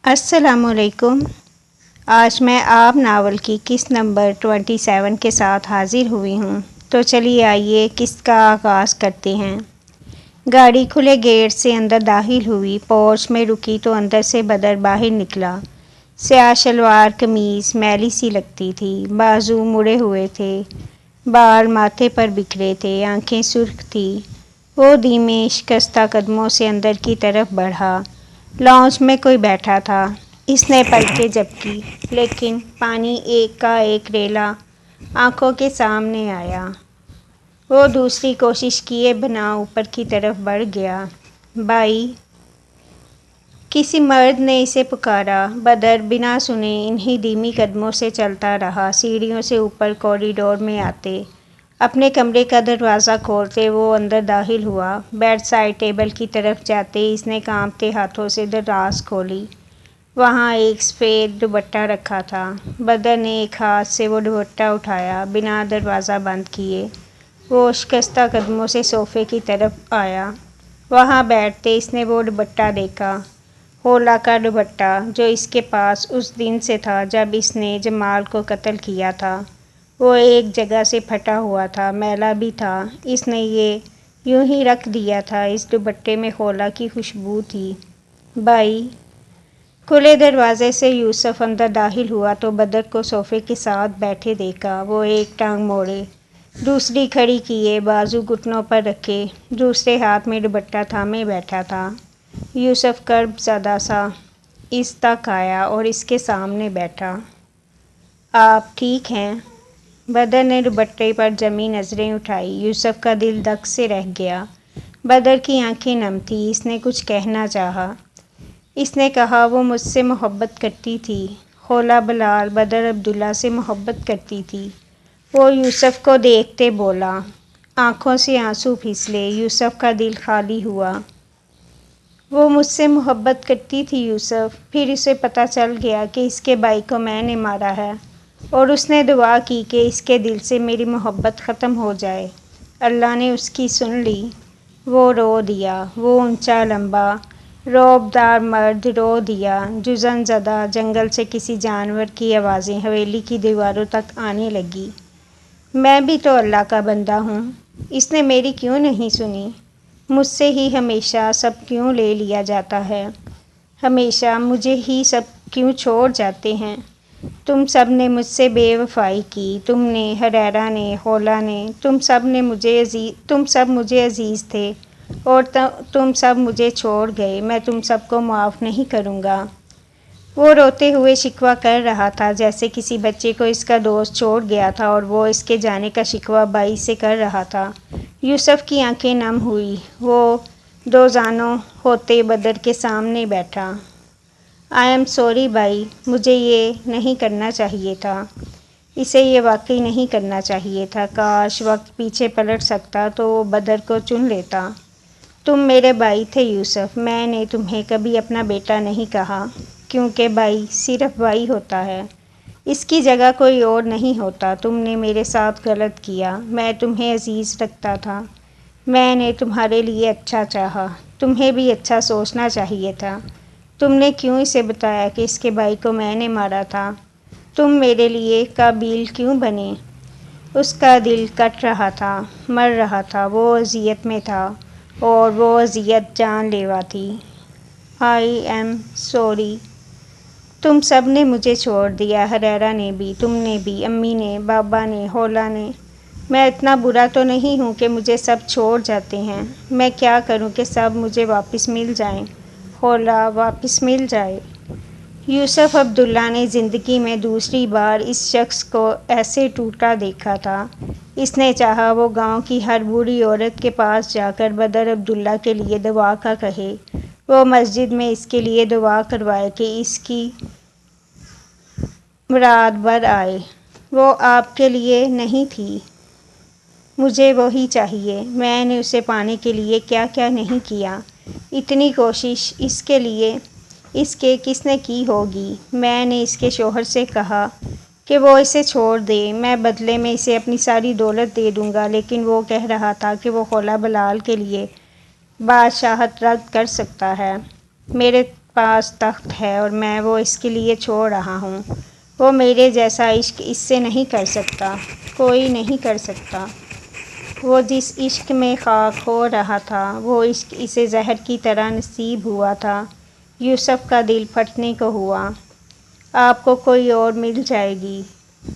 السلام علیکم۔ آج میں آپ ناول کی قسط نمبر 27 کے ساتھ حاضر ہوئی ہوں، تو چلیے آئیے قسط کا آغاز کرتے ہیں۔ گاڑی کھلے گیٹ سے اندر داخل ہوئی، پورچ میں رکی تو اندر سے بدر باہر نکلا۔ سیاہ شلوار قمیض میلی سی لگتی تھی، بازو مڑے ہوئے تھے، بال ماتھے پر بکھرے تھے، آنکھیں سرخ تھیں۔ وہ دھیمے شکستہ قدموں سے اندر کی طرف بڑھا۔ لاؤنج میں کوئی بیٹھا تھا۔ اس نے پلکیں جھپکی، لیکن پانی ایک کا ایک ریلا آنکھوں کے سامنے آیا۔ وہ دوسری کوشش کیے بنا اوپر کی طرف بڑھ گیا۔ بھائی! کسی مرد نے اسے پکارا۔ بدر بنا سنے انہی دھیمی قدموں سے چلتا رہا۔ سیڑھیوں سے اوپر کوریڈور میں آتے، اپنے کمرے کا دروازہ کھولتے وہ اندر داخل ہوا۔ بیڈ سائڈ ٹیبل کی طرف جاتے اس نے کانپتے ہاتھوں سے دراز کھولی۔ وہاں ایک سفید دوپٹہ رکھا تھا۔ بدر نے ایک ہاتھ سے وہ دوپٹہ اٹھایا، بنا دروازہ بند کیے۔ وہ شکستہ قدموں سے صوفے کی طرف آیا۔ وہاں بیٹھتے اس نے وہ دوپٹہ دیکھا، خولا کا دوپٹہ، جو اس کے پاس اس دن سے تھا جب اس نے جمال کو قتل کیا تھا۔ وہ ایک جگہ سے پھٹا ہوا تھا، میلا بھی تھا۔ اس نے یہ یوں ہی رکھ دیا تھا۔ اس دوپٹے میں خولا کی خوشبو تھی۔ بھائی! کھلے دروازے سے یوسف اندر داخل ہوا تو بدر کو صوفے کے ساتھ بیٹھے دیکھا۔ وہ ایک ٹانگ موڑے، دوسری کھڑی کیے، بازو گھٹنوں پر رکھے، دوسرے ہاتھ میں دوپٹہ تھامے بیٹھا تھا۔ یوسف کرب زدہ سا اس تک آیا اور اس کے سامنے بیٹھا۔ آپ ٹھیک ہیں؟ بدر نے دوپٹے پر جمی نظریں اٹھائی۔ یوسف کا دل دھک سے رہ گیا۔ بدر کی آنکھیں نم تھیں۔ اس نے کچھ کہنا چاہا۔ اس نے کہا، وہ مجھ سے محبت کرتی تھی۔ خولا بلال بدر عبداللہ سے محبت کرتی تھی۔ وہ یوسف کو دیکھتے بولا۔ آنکھوں سے آنسو پھسلے۔ یوسف کا دل خالی ہوا۔ وہ مجھ سے محبت کرتی تھی یوسف۔ پھر اسے پتہ چل گیا کہ اس کے بھائی کو میں نے مارا ہے، اور اس نے دعا کی کہ اس کے دل سے میری محبت ختم ہو جائے۔ اللہ نے اس کی سن لی۔ وہ رو دیا۔ وہ اونچا لمبا رعبدار مرد رو دیا۔ جزن زدہ جنگل سے کسی جانور کی آوازیں حویلی کی دیواروں تک آنے لگیں۔ میں بھی تو اللہ کا بندہ ہوں، اس نے میری کیوں نہیں سنی؟ مجھ سے ہی ہمیشہ سب کیوں لے لیا جاتا ہے؟ ہمیشہ مجھے ہی سب کیوں چھوڑ جاتے ہیں؟ تم سب نے مجھ سے بے وفائی کی، تم نے، حریرہ نے، خولا نے، تم سب مجھے عزیز تھے، اور تم سب مجھے چھوڑ گئے۔ میں تم سب کو معاف نہیں کروں گا۔ وہ روتے ہوئے شکوہ کر رہا تھا، جیسے کسی بچے کو اس کا دوست چھوڑ گیا تھا اور وہ اس کے جانے کا شکوہ بھائی سے کر رہا تھا۔ یوسف کی آنکھیں نم ہوئیں۔ وہ دوزانوں ہوتے بدر کے سامنے بیٹھا۔ آئی ایم سوری بھائی، مجھے یہ نہیں کرنا چاہیے تھا۔ اسے یہ واقعی نہیں کرنا چاہیے تھا۔ کاش وقت پیچھے پلٹ سکتا تو وہ بدر کو چن لیتا۔ تم میرے بھائی تھے یوسف۔ میں نے تمہیں کبھی اپنا بیٹا نہیں کہا، کیونکہ بھائی صرف بھائی ہوتا ہے، اس کی جگہ کوئی اور نہیں ہوتا۔ تم نے میرے ساتھ غلط کیا۔ میں تمہیں عزیز رکھتا تھا۔ میں نے تمہارے لیے اچھا چاہا۔ تمہیں بھی اچھا سوچنا چاہیے تھا۔ تم نے کیوں اسے بتایا کہ اس کے بھائی کو میں نے مارا تھا؟ تم میرے لیے قابیل کیوں بنے؟ اس کا دل کٹ رہا تھا، مر رہا تھا، وہ اذیت میں تھا، اور وہ اذیت جان لیوا تھی۔ I am sorry. تم سب نے مجھے چھوڑ دیا، حریرہ نے بھی، تم نے بھی، امی نے، بابا نے، خولا نے۔ میں اتنا برا تو نہیں ہوں کہ مجھے سب چھوڑ جاتے ہیں۔ میں کیا کروں کہ سب مجھے واپس مل جائیں؟ خولا واپس مل جائے۔ یوسف عبداللہ نے زندگی میں دوسری بار اس شخص کو ایسے ٹوٹا دیکھا تھا۔ اس نے چاہا وہ گاؤں کی ہر بوڑھی عورت کے پاس جا کر بدر عبداللہ کے لیے دعا کا کہے۔ وہ مسجد میں اس کے لیے دعا کروائے کہ اس کی مراد بر آئے۔ وہ آپ کے لیے نہیں تھی، مجھے وہی چاہیے۔ میں نے اسے پانے کے لیے کیا کیا نہیں کیا۔ اتنی کوشش اس کے لیے، اس کے کس نے کی ہوگی؟ میں نے اس کے شوہر سے کہا کہ وہ اسے چھوڑ دے، میں بدلے میں اسے اپنی ساری دولت دے دوں گا، لیکن وہ کہہ رہا تھا کہ وہ خولا بلال کے لیے بادشاہت رد کر سکتا ہے۔ میرے پاس تخت ہے اور میں وہ اس کے لیے چھوڑ رہا ہوں۔ وہ میرے جیسا عشق اس سے نہیں کر سکتا، کوئی نہیں کر سکتا۔ وہ جس عشق میں خاک ہو رہا تھا وہ عشق اسے زہر کی طرح نصیب ہوا تھا۔ یوسف کا دل پھٹنے کو ہوا۔ آپ کو کوئی اور مل جائے گی۔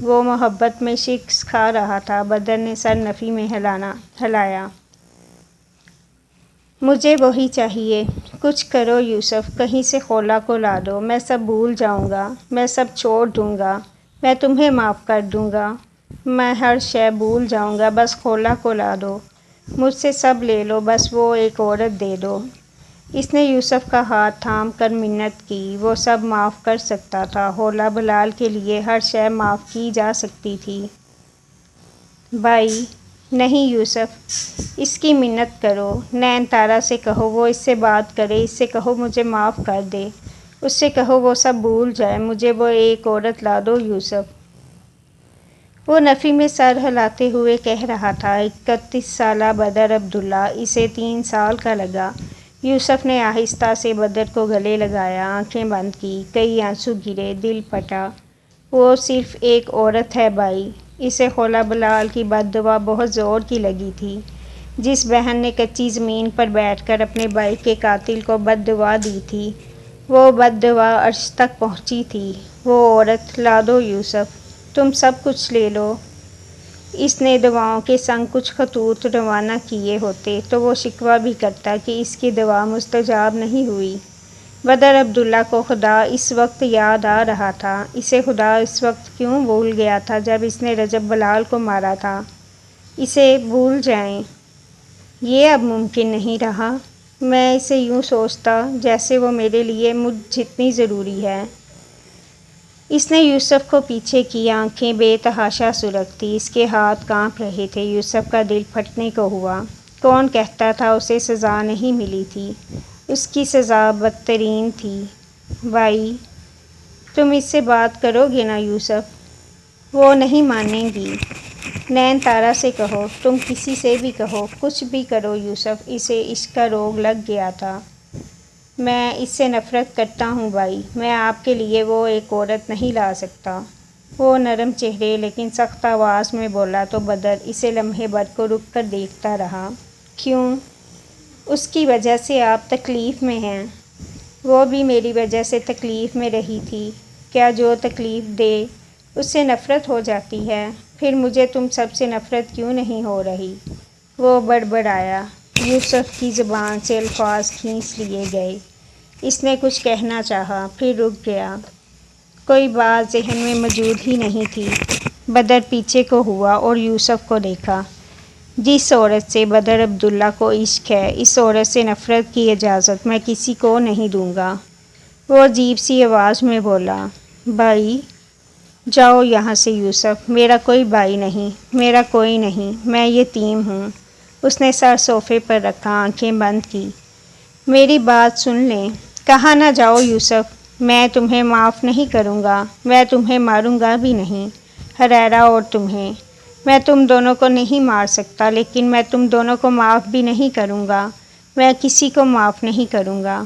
وہ محبت میں شکست کھا رہا تھا۔ بدر نے سر نفی میں ہلایا۔ مجھے وہی چاہیے۔ کچھ کرو یوسف، کہیں سے خولا کو لا دو، میں سب بھول جاؤں گا، میں سب چھوڑ دوں گا، میں تمہیں معاف کر دوں گا، میں ہر شے بھول جاؤں گا، بس خولا کو لا دو، مجھ سے سب لے لو، بس وہ ایک عورت دے دو۔ اس نے یوسف کا ہاتھ تھام کر منت کی۔ وہ سب معاف کر سکتا تھا۔ خولا بلال کے لیے ہر شے معاف کی جا سکتی تھی۔ بھائی نہیں یوسف، اس کی منت کرو، نین تارا سے کہو وہ اس سے بات کرے، اس سے کہو مجھے معاف کر دے، اس سے کہو وہ سب بھول جائے، مجھے وہ ایک عورت لا دو یوسف۔ وہ نفی میں سر ہلاتے ہوئے کہہ رہا تھا۔ 31 سالہ بدر عبداللہ، اسے 3 سال کا لگا۔ یوسف نے آہستہ سے بدر کو گلے لگایا، آنکھیں بند کی، کئی آنسو گرے، دل پھٹا۔ وہ صرف ایک عورت ہے بھائی۔ اسے خولا بلال کی بد دعا بہت زور کی لگی تھی۔ جس بہن نے کچی زمین پر بیٹھ کر اپنے بھائی کے قاتل کو بد دعا دی تھی، وہ بد دعا عرش تک پہنچی تھی۔ وہ عورت لا دو یوسف، تم سب کچھ لے لو۔ اس نے دعاؤں کے سنگ کچھ خطوط روانہ کیے ہوتے تو وہ شکوہ بھی کرتا کہ اس کی دعا مستجاب نہیں ہوئی۔ بدر عبداللہ کو خدا اس وقت یاد آ رہا تھا۔ اسے خدا اس وقت کیوں بھول گیا تھا جب اس نے رجب بلال کو مارا تھا؟ اسے بھول جائیں، یہ اب ممکن نہیں رہا۔ میں اسے یوں سوچتا جیسے وہ میرے لیے مجھ جتنی ضروری ہے۔ اس نے یوسف کو پیچھے کی، آنکھیں بے تحاشا سرخ تھیں، اس کے ہاتھ کانپ رہے تھے۔ یوسف کا دل پھٹنے کو ہوا۔ کون کہتا تھا اسے سزا نہیں ملی تھی؟ اس کی سزا بدترین تھی۔ بھائی تم اس سے بات کرو گے نا یوسف؟ وہ نہیں مانیں گی۔ نین تارا سے کہو، تم کسی سے بھی کہو، کچھ بھی کرو یوسف، اسے عشق کا روگ لگ گیا تھا۔ میں اس سے نفرت کرتا ہوں بھائی، میں آپ کے لیے وہ ایک عورت نہیں لا سکتا۔ وہ نرم چہرے لیکن سخت آواز میں بولا تو بدر اسے لمحے بھر کو رک کر دیکھتا رہا۔ کیوں؟ اس کی وجہ سے آپ تکلیف میں ہیں۔ وہ بھی میری وجہ سے تکلیف میں رہی تھی۔ کیا جو تکلیف دے اس سے نفرت ہو جاتی ہے؟ پھر مجھے تم سب سے نفرت کیوں نہیں ہو رہی؟ وہ بڑبڑایا۔ یوسف کی زبان سے الفاظ کھینچ لیے گئے۔ اس نے کچھ کہنا چاہا، پھر رک گیا۔ کوئی بات ذہن میں موجود ہی نہیں تھی۔ بدر پیچھے کو ہوا اور یوسف کو دیکھا۔ جس عورت سے بدر عبداللہ کو عشق ہے، اس عورت سے نفرت کی اجازت میں کسی کو نہیں دوں گا۔ وہ عجیب سی آواز میں بولا۔ بھائی جاؤ یہاں سے یوسف، میرا کوئی بھائی نہیں، میرا کوئی نہیں، میں یتیم ہوں۔ اس نے سر صوفے پر رکھا، آنکھیں بند کی۔ میری بات سن لیں۔ کہاں نہ جاؤ یوسف، میں تمہیں معاف نہیں کروں گا، میں تمہیں ماروں گا بھی نہیں، حریرہ اور تمہیں۔ میں تم دونوں کو نہیں مار سکتا لیکن میں تم دونوں کو معاف بھی نہیں کروں گا، میں کسی کو معاف نہیں کروں گا۔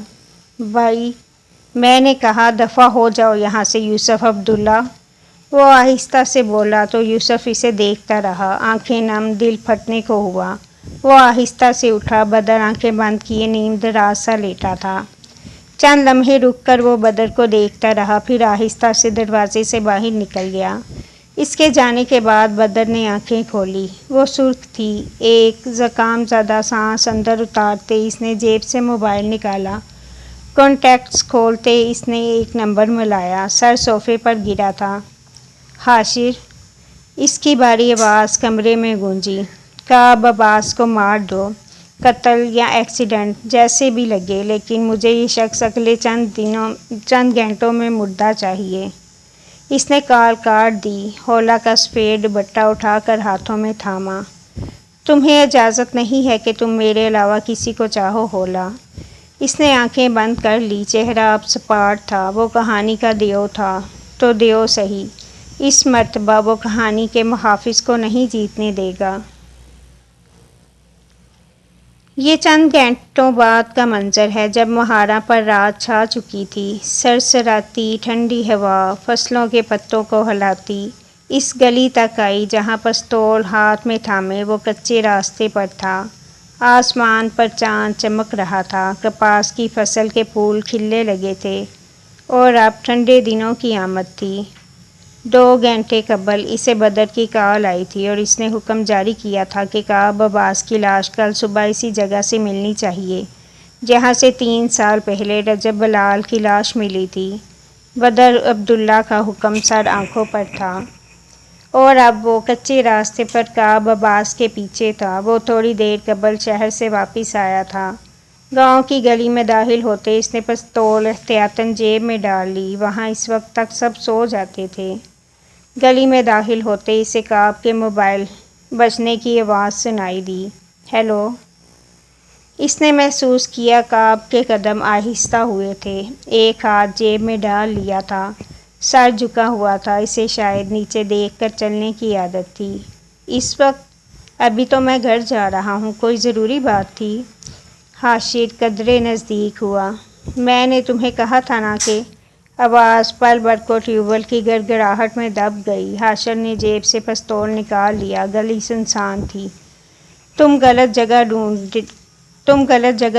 بھائی میں نے کہا دفع ہو جاؤ یہاں سے یوسف عبداللہ۔ وہ آہستہ سے بولا تو یوسف اسے دیکھتا رہا، آنکھیں نم، دل پھٹنے کو ہوا۔ وہ آہستہ سے اٹھا۔ بدر آنکھیں بند کیے نیم دراز سا لیٹا تھا۔ چند لمحے رک کر وہ بدر کو دیکھتا رہا، پھر آہستہ سے دروازے سے باہر نکل گیا۔ اس کے جانے کے بعد بدر نے آنکھیں کھولی۔ وہ سرخ تھی۔ ایک زکام زدہ سانس اندر اتارتے اس نے جیب سے موبائل نکالا۔ کانٹیکٹس کھولتے اس نے ایک نمبر ملایا۔ سر صوفے پر گرا تھا۔ حاشر اس کی بھاری آواز کمرے میں گونجی۔ کہا اب عباس کو مار دو، قتل یا ایکسیڈنٹ جیسے بھی لگے، لیکن مجھے یہ شخص اگلے چند گھنٹوں میں مردہ چاہیے۔ اس نے کال کاٹ دی۔ خولا کا سفید دوپٹہ اٹھا کر ہاتھوں میں تھاما۔ تمہیں اجازت نہیں ہے کہ تم میرے علاوہ کسی کو چاہو خولا۔ اس نے آنکھیں بند کر لی۔ چہرہ اب سپاٹ تھا۔ وہ کہانی کا دیو تھا تو دیو سہی، اس مرتبہ وہ کہانی کے محافظ کو نہیں جیتنے دے گا۔ یہ چند گھنٹوں بعد کا منظر ہے جب مہارا پر رات چھا چکی تھی۔ سرسراتی ٹھنڈی ہوا فصلوں کے پتوں کو ہلاتی اس گلی تک آئی جہاں پستول ہاتھ میں تھامے وہ کچے راستے پر تھا۔ آسمان پر چاند چمک رہا تھا، کپاس کی فصل کے پھول کھلنے لگے تھے اور اب ٹھنڈے دنوں کی آمد تھی۔ 2 گھنٹے قبل اسے بدر کی کال آئی تھی اور اس نے حکم جاری کیا تھا کہ کعب عباس کی لاش کل صبح اسی جگہ سے ملنی چاہیے جہاں سے 3 سال پہلے رجب بلال کی لاش ملی تھی۔ بدر عبداللہ کا حکم سر آنکھوں پر تھا اور اب وہ کچے راستے پر کعب عباس کے پیچھے تھا۔ وہ تھوڑی دیر قبل شہر سے واپس آیا تھا۔ گاؤں کی گلی میں داخل ہوتے اس نے پستول احتیاطاً جیب میں ڈال لی، وہاں اس وقت تک سب سو جاتے تھے۔ گلی میں داخل ہوتے اسے کعب کے موبائل بجنے کی آواز سنائی دی۔ ہیلو! اس نے محسوس کیا کعب کے قدم آہستہ ہوئے تھے، ایک ہاتھ جیب میں ڈال لیا تھا، سر جھکا ہوا تھا، اسے شاید نیچے دیکھ کر چلنے کی عادت تھی۔ اس وقت؟ ابھی تو میں گھر جا رہا ہوں، کوئی ضروری بات تھی؟ حاشر قدرے نزدیک ہوا۔ میں نے تمہیں کہا تھا نا کہ… آواز پل بھر کو ٹیوب کی گڑگڑاہٹ میں دب گئی۔ حاشر نے جیب سے پستول نکال لیا، گلی سنسان تھی۔ تم غلط جگہ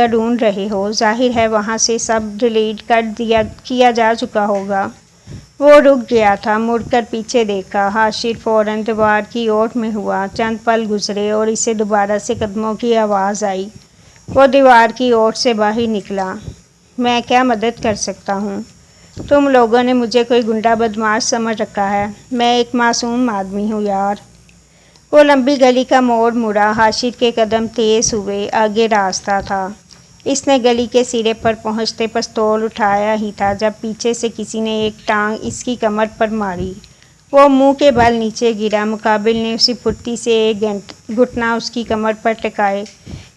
ڈھونڈ رہے ہو، ظاہر ہے وہاں سے سب ڈیلیٹ کیا جا چکا ہوگا۔ وہ رک گیا تھا، مڑ کر پیچھے دیکھا۔ حاشر فوراً دیوار کی اوٹ میں ہوا۔ چند پل گزرے اور اسے دوبارہ سے قدموں کی آواز آئی۔ وہ دیوار کی اوٹ سے باہر نکلا۔ میں کیا مدد کر سکتا ہوں؟ تم لوگوں نے مجھے کوئی گنڈا بدماش سمجھ رکھا ہے، میں ایک معصوم آدمی ہوں یار۔ وہ لمبی گلی کا موڑ مڑا، حاشر کے قدم تیز ہوئے، آگے راستہ تھا۔ اس نے گلی کے سرے پر پہنچتے پستول اٹھایا ہی تھا جب پیچھے سے کسی نے ایک ٹانگ اس کی کمر پر ماری۔ وہ منہ کے بل نیچے گرا، مقابل نے اسی پھرتی سے ایک گھٹنا اس کی کمر پر ٹکائے،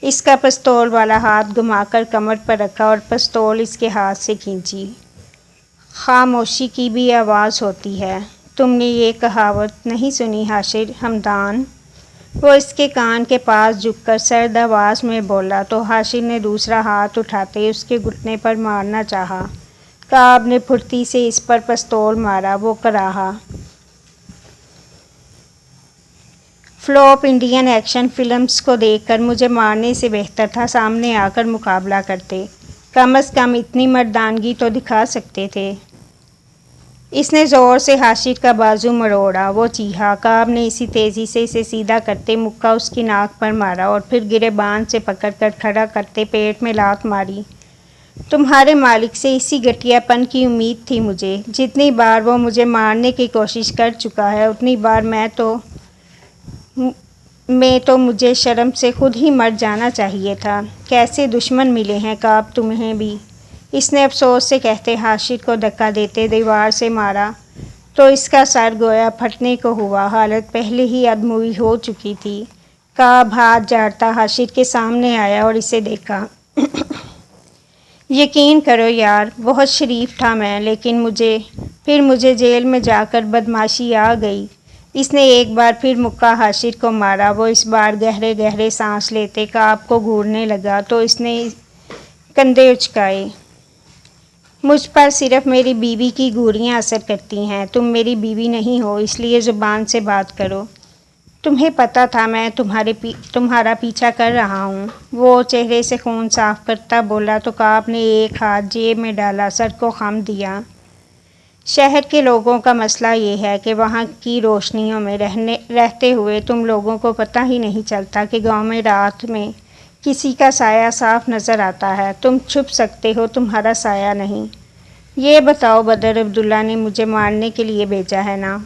اس کا پستول والا ہاتھ گھما کر کمر پر رکھا اور پستول اس کے ہاتھ سے کھینچی۔ خاموشی کی بھی آواز ہوتی ہے، تم نے یہ کہاوت نہیں سنی حاشر ہمدان؟ وہ اس کے کان کے پاس جھک کر سرد آواز میں بولا تو حاشر نے دوسرا ہاتھ اٹھاتے اس کے گھٹنے پر مارنا چاہا۔ کعب نے پھرتی سے اس پر پستول مارا، وہ کراہا۔ فلوپ انڈین ایکشن فلمز کو دیکھ کر مجھے مارنے سے بہتر تھا سامنے آ کر مقابلہ کرتے، کم از کم اتنی مردانگی تو دکھا سکتے تھے۔ اس نے زور سے حاشر کا بازو مروڑا، وہ چیخا۔ کعب نے اسی تیزی سے اسے سیدھا کرتے مکہ اس کی ناک پر مارا اور پھر گریبان سے پکڑ کر کھڑا کرتے پیٹ میں لات ماری۔ تمہارے مالک سے اسی گھٹیا پن کی امید تھی مجھے۔ جتنی بار وہ مجھے مارنے کی کوشش کر چکا ہے اتنی بار میں تو مجھے شرم سے خود ہی مر جانا چاہیے تھا۔ کیسے دشمن ملے ہیں کعب تمہیں بھی، اس نے افسوس سے کہتے حاشر کو دھکا دیتے دیوار سے مارا تو اس کا سر گویا پھٹنے کو ہوا، حالت پہلے ہی ادموی ہو چکی تھی۔ کعب ہاتھ جھاڑتا حاشر کے سامنے آیا اور اسے دیکھا۔ یقین کرو یار، بہت شریف تھا میں، لیکن پھر مجھے جیل میں جا کر بدمعاشی آ گئی۔ اس نے ایک بار پھر مکہ حاشر کو مارا، وہ اس بار گہرے گہرے سانس لیتے کعب کو گھورنے لگا تو اس نے کندھے اچکائے۔ مجھ پر صرف میری بیوی کی گھوریاں اثر کرتی ہیں، تم میری بیوی نہیں ہو، اس لیے زبان سے بات کرو۔ تمہیں پتہ تھا میں تمہارا پیچھا کر رہا ہوں، وہ چہرے سے خون صاف کرتا بولا تو کعب نے ایک ہاتھ جیب میں ڈالا، سر کو خم دیا۔ شہر کے لوگوں کا مسئلہ یہ ہے کہ وہاں کی روشنیوں میں رہتے ہوئے تم لوگوں کو پتہ ہی نہیں چلتا کہ گاؤں میں رات میں کسی کا سایہ صاف نظر آتا ہے، تم چھپ سکتے ہو، تمہارا سایہ نہیں۔ یہ بتاؤ بدر عبداللہ نے مجھے مارنے کے لیے بھیجا ہے نا،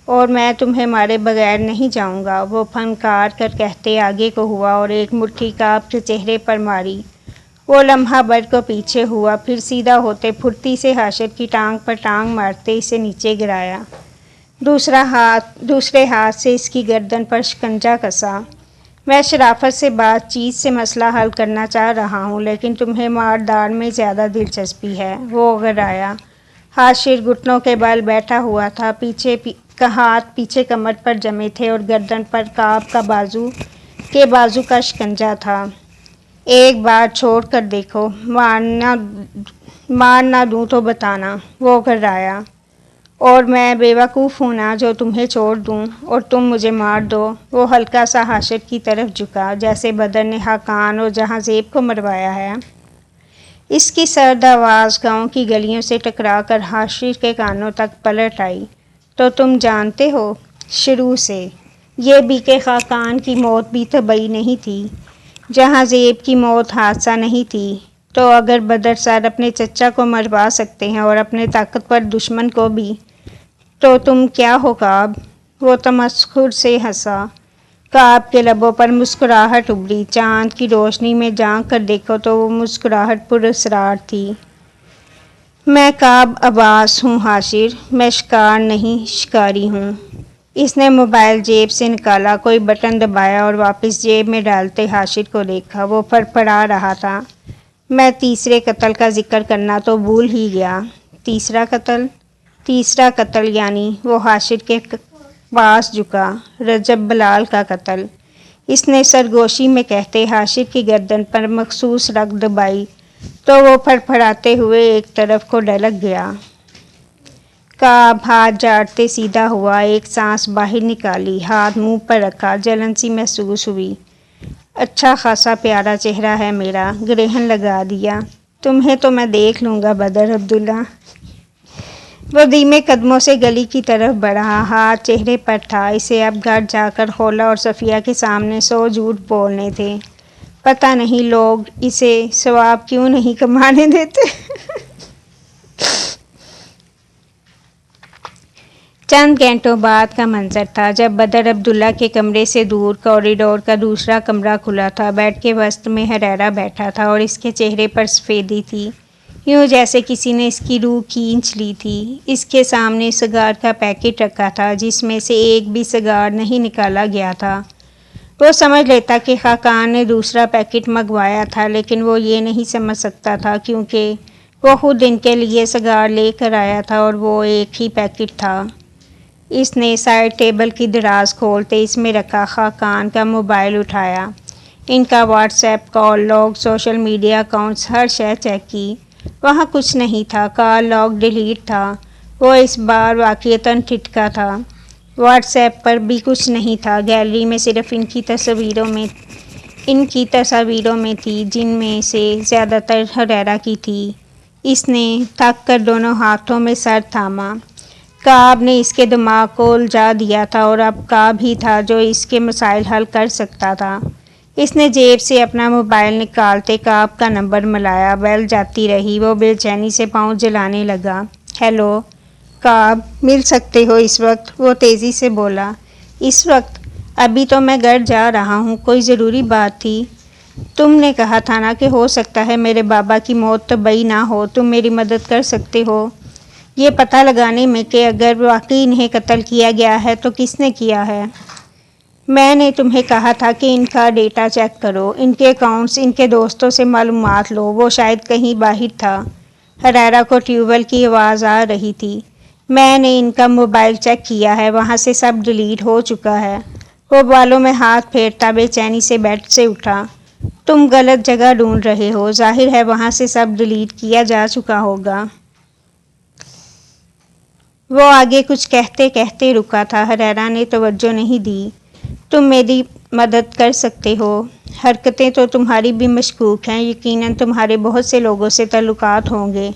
اور میں تمہیں مارے بغیر نہیں جاؤں گا، وہ پھنکار کر کہتے آگے کو ہوا اور ایک مٹھی کعب کے چہرے پر ماری۔ وہ لمحہ بھر کو پیچھے ہوا، پھر سیدھا ہوتے پھرتی سے حاشر کی ٹانگ پر ٹانگ مارتے اسے نیچے گرایا، دوسرے ہاتھ سے اس کی گردن پر شکنجا کسا۔ میں شرافت سے بات چیت سے مسئلہ حل کرنا چاہ رہا ہوں، لیکن تمہیں مار داڑ میں زیادہ دلچسپی ہے، وہ غرایا۔ حاشر گھٹنوں کے بل بیٹھا ہوا تھا، ہاتھ پیچھے کمر پر جمے تھے اور گردن پر کعب کا بازو کا شکنجا تھا۔ ایک بار چھوڑ کر دیکھو، مار نہ دوں تو بتانا، وہ گھبرایا۔ اور میں بے وقوف ہوں نا جو تمہیں چھوڑ دوں اور تم مجھے مار دو۔ وہ ہلکا سا حاشر کی طرف جھکا جیسے بدر نے خاقان اور جہاں زیب کو مروایا ہے۔ اس کی سرد آواز گاؤں کی گلیوں سے ٹکرا کر حاشر کے کانوں تک پلٹ آئی۔ تو تم جانتے ہو شروع سے یہ بھی کہ خاقان کی موت بھی طبعی نہیں تھی، جہاں زیب کی موت حادثہ نہیں تھی، تو اگر بدر سر اپنے چچا کو مروا سکتے ہیں اور اپنے طاقتور دشمن کو بھی، تو تم کیا ہو کعب؟ وہ تمسخر سے ہنسا۔ کعب کے لبوں پر مسکراہٹ ابھری۔ چاند کی روشنی میں جھانک کر دیکھو تو وہ مسکراہٹ پراسرار تھی۔ میں کعب عباس ہوں حاشر، میں شکار نہیں شکاری ہوں۔ اس نے موبائل جیب سے نکالا، کوئی بٹن دبایا اور واپس جیب میں ڈالتے حاشر کو دیکھا۔ وہ پھڑپڑا رہا تھا۔ میں تیسرے قتل کا ذکر کرنا تو بھول ہی گیا۔ تیسرا قتل؟ تیسرا قتل یعنی؟ وہ حاشر کے پاس جھکا۔ رجب بلال کا قتل، اس نے سرگوشی میں کہتے حاشر کی گردن پر مخصوص رگ دبائی تو وہ پھڑپڑاتے ہوئے ایک طرف کو ڈھلک گیا۔ کعب ہاتھ جھاڑتے سیدھا ہوا، ایک سانس باہر نکالی، ہاتھ منہ پر رکھا، جلن سی محسوس ہوئی۔ اچھا خاصا پیارا چہرہ ہے میرا، گرہن لگا دیا۔ تمہیں تو میں دیکھ لوں گا بدر عبداللہ۔ وہ دھیمے قدموں سے گلی کی طرف بڑھا، ہاتھ چہرے پر تھا۔ اسے اب گھر جا کر خولا اور صفیہ کے سامنے 100 جھوٹ بولنے تھے۔ پتہ نہیں لوگ اسے ثواب کیوں نہیں کمانے دیتے۔ چند گھنٹوں بعد کا منظر تھا جب بدر عبداللہ کے کمرے سے دور کوریڈور کا دوسرا کمرہ کھلا تھا۔ بیڈ کے وسط میں حریرہ بیٹھا تھا اور اس کے چہرے پر سفیدی تھی، یوں جیسے کسی نے اس کی روح کھینچ لی تھی۔ اس کے سامنے سگار کا پیکٹ رکھا تھا جس میں سے ایک بھی سگار نہیں نکالا گیا تھا۔ وہ سمجھ لیتا کہ خاقان نے دوسرا پیکٹ منگوایا تھا، لیکن وہ یہ نہیں سمجھ سکتا تھا کیونکہ وہ خود ان کے لیے سگار لے کر آیا تھا اور وہ ایک ہی پیکٹ تھا۔ اس نے سائڈ ٹیبل کی دراز کھولتے اس میں رکھا خاقان کا موبائل اٹھایا، ان کا what's app call log, social media accounts, ہر شے چیک کی۔ وہاں کچھ نہیں تھا، کال لاگ ڈیلیٹ تھا۔ وہ اس بار واقعتاً ٹھٹکا تھا۔ واٹس ایپ پر بھی کچھ نہیں تھا، گیلری میں صرف ان کی تصاویروں میں تھی، جن میں سے زیادہ تر حریرہ کی تھی۔ اس نے تھک کر دونوں ہاتھوں میں سر تھاما۔ کعب نے اس کے دماغ کو الجھا دیا تھا اور اب کعب ہی تھا جو اس کے مسائل حل کر سکتا تھا۔ اس نے جیب سے اپنا موبائل نکالتے کعب کا نمبر ملایا، بیل جاتی رہی۔ وہ بے چینی سے پاؤں جلانے لگا۔ ہیلو کعب، مل سکتے ہو اس وقت؟ وہ تیزی سے بولا۔ اس وقت؟ ابھی تو میں گھر جا رہا ہوں، کوئی ضروری بات تھی؟ تم نے کہا تھا نا کہ ہو سکتا ہے میرے بابا کی موت طبعی نہ ہو، تم میری مدد کر سکتے ہو یہ پتہ لگانے میں کہ اگر واقعی انہیں قتل کیا گیا ہے تو کس نے کیا ہے۔ میں نے تمہیں کہا تھا کہ ان کا ڈیٹا چیک کرو، ان کے اکاؤنٹس، ان کے دوستوں سے معلومات لو۔ وہ شاید کہیں باہر تھا۔ حریرہ کو ٹیوب ویل کی آواز آ رہی تھی۔ میں نے ان کا موبائل چیک کیا ہے، وہاں سے سب ڈیلیٹ ہو چکا ہے۔ وہ بالوں میں ہاتھ پھیرتا بے چینی سے بیڈ سے اٹھا۔ تم غلط جگہ ڈھونڈ رہے ہو، ظاہر ہے وہاں سے سب ڈیلیٹ کیا جا چکا ہوگا۔ وہ آگے کچھ کہتے کہتے رکا تھا۔ حریرہ نے توجہ نہیں دی۔ تم میری مدد کر سکتے ہو؟ حرکتیں تو تمہاری بھی مشکوک ہیں، یقیناً تمہارے بہت سے لوگوں سے تعلقات ہوں گے۔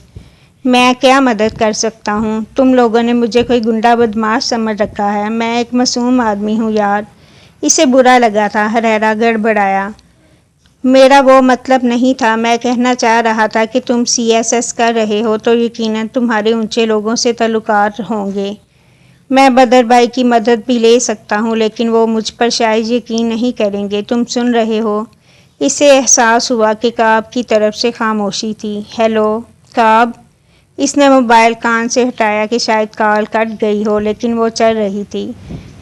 میں کیا مدد کر سکتا ہوں؟ تم لوگوں نے مجھے کوئی گنڈا بدماش سمجھ رکھا ہے، میں ایک معصوم آدمی ہوں یار۔ اسے برا لگا تھا۔ حریرہ گڑبڑایا۔ میرا وہ مطلب نہیں تھا، میں کہنا چاہ رہا تھا کہ تم CSS کر رہے ہو تو یقیناً تمہارے اونچے لوگوں سے تعلقات ہوں گے۔ میں بدر بھائی کی مدد بھی لے سکتا ہوں لیکن وہ مجھ پر شاید یقین نہیں کریں گے۔ تم سن رہے ہو؟ اسے احساس ہوا کہ کعب کی طرف سے خاموشی تھی۔ ہیلو کعب؟ اس نے موبائل کان سے ہٹایا کہ شاید کال کٹ گئی ہو، لیکن وہ چل رہی تھی۔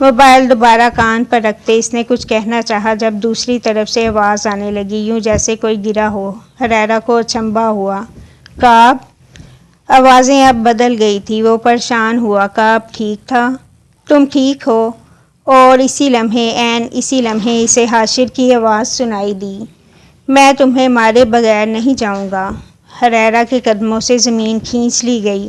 موبائل دوبارہ کان پر رکھتے اس نے کچھ کہنا چاہا جب دوسری طرف سے آواز آنے لگی، یوں جیسے کوئی گرا ہو۔ حریرہ کو اچنبھا ہوا۔ کعب؟ آوازیں اب بدل گئی تھی۔ وہ پریشان ہوا۔ کعب ٹھیک تھا؟ تم ٹھیک ہو؟ اور اسی لمحے اسے حاشر کی آواز سنائی دی۔ میں تمہیں مارے بغیر نہیں جاؤں گا۔ حریرہ کے قدموں سے زمین کھینچ لی گئی۔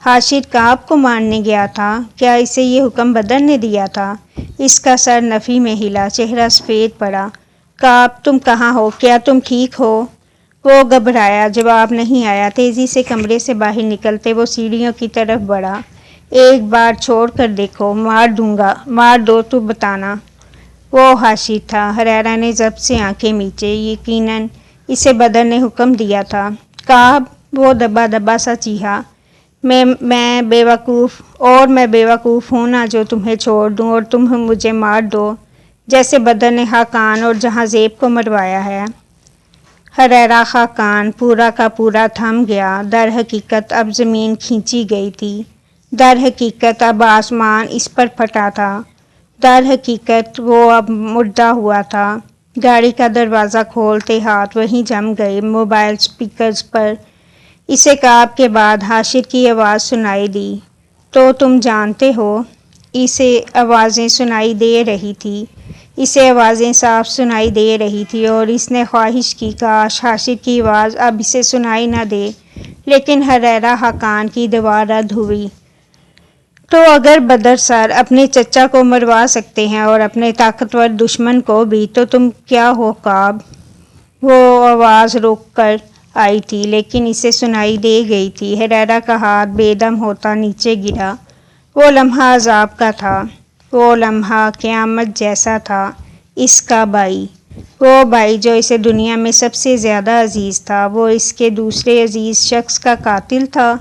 حاشر کعب کو مارنے گیا تھا؟ کیا اسے یہ حکم بدر نے دیا تھا؟ اس کا سر نفی میں ہلا، چہرہ سفید پڑا۔ کعب تم کہاں ہو؟ کیا تم ٹھیک ہو؟ وہ گھبرایا، جواب نہیں آیا۔ تیزی سے کمرے سے باہر نکلتے وہ سیڑھیوں کی طرف بڑھا۔ ایک بار چھوڑ کر دیکھو، مار دوں گا، مار دو تو بتانا۔ وہ حاشر تھا۔ حریرہ نے ضبط سے آنکھیں میچیں، یقیناً اسے بدر نے حکم دیا تھا۔ کعب، وہ دبا دبا سا چیخا، میں بے وقوف ہوں نا جو تمہیں چھوڑ دوں اور تم مجھے مار دو، جیسے بدر نے خاقان اور جہاں زیب کو مروایا ہے۔ حریرہ خاقان پورا کا پورا تھم گیا۔ در حقیقت اب زمین کھینچی گئی تھی، در حقیقت اب آسمان اس پر پھٹا تھا، در حقیقت وہ اب مردہ ہوا تھا۔ گاڑی کا دروازہ کھولتے ہاتھ وہیں جم گئے۔ موبائل سپیکرز پر اسے کعب کے بعد حاشر کی آواز سنائی دی۔ تو تم جانتے ہو؟ اسے آوازیں سنائی دے رہی تھی، اسے آوازیں صاف سنائی دے رہی تھی اور اس نے خواہش کی کاش حاشر کی آواز اب اسے سنائی نہ دے، لیکن حریرہ خاقان کی دعا رد ہوئی۔ تو اگر بدر سر اپنے چچا کو مروا سکتے ہیں اور اپنے طاقتور دشمن کو بھی، تو تم کیا ہو کعب؟ وہ آواز رک کر آئی تھی لیکن اسے سنائی دے گئی تھی۔ حریرہ کا ہاتھ بے دم ہوتا نیچے گرا۔ وہ لمحہ عذاب کا تھا، وہ لمحہ قیامت جیسا تھا۔ اس کا بھائی، وہ بھائی جو اسے دنیا میں سب سے زیادہ عزیز تھا، وہ اس کے دوسرے عزیز شخص کا قاتل تھا۔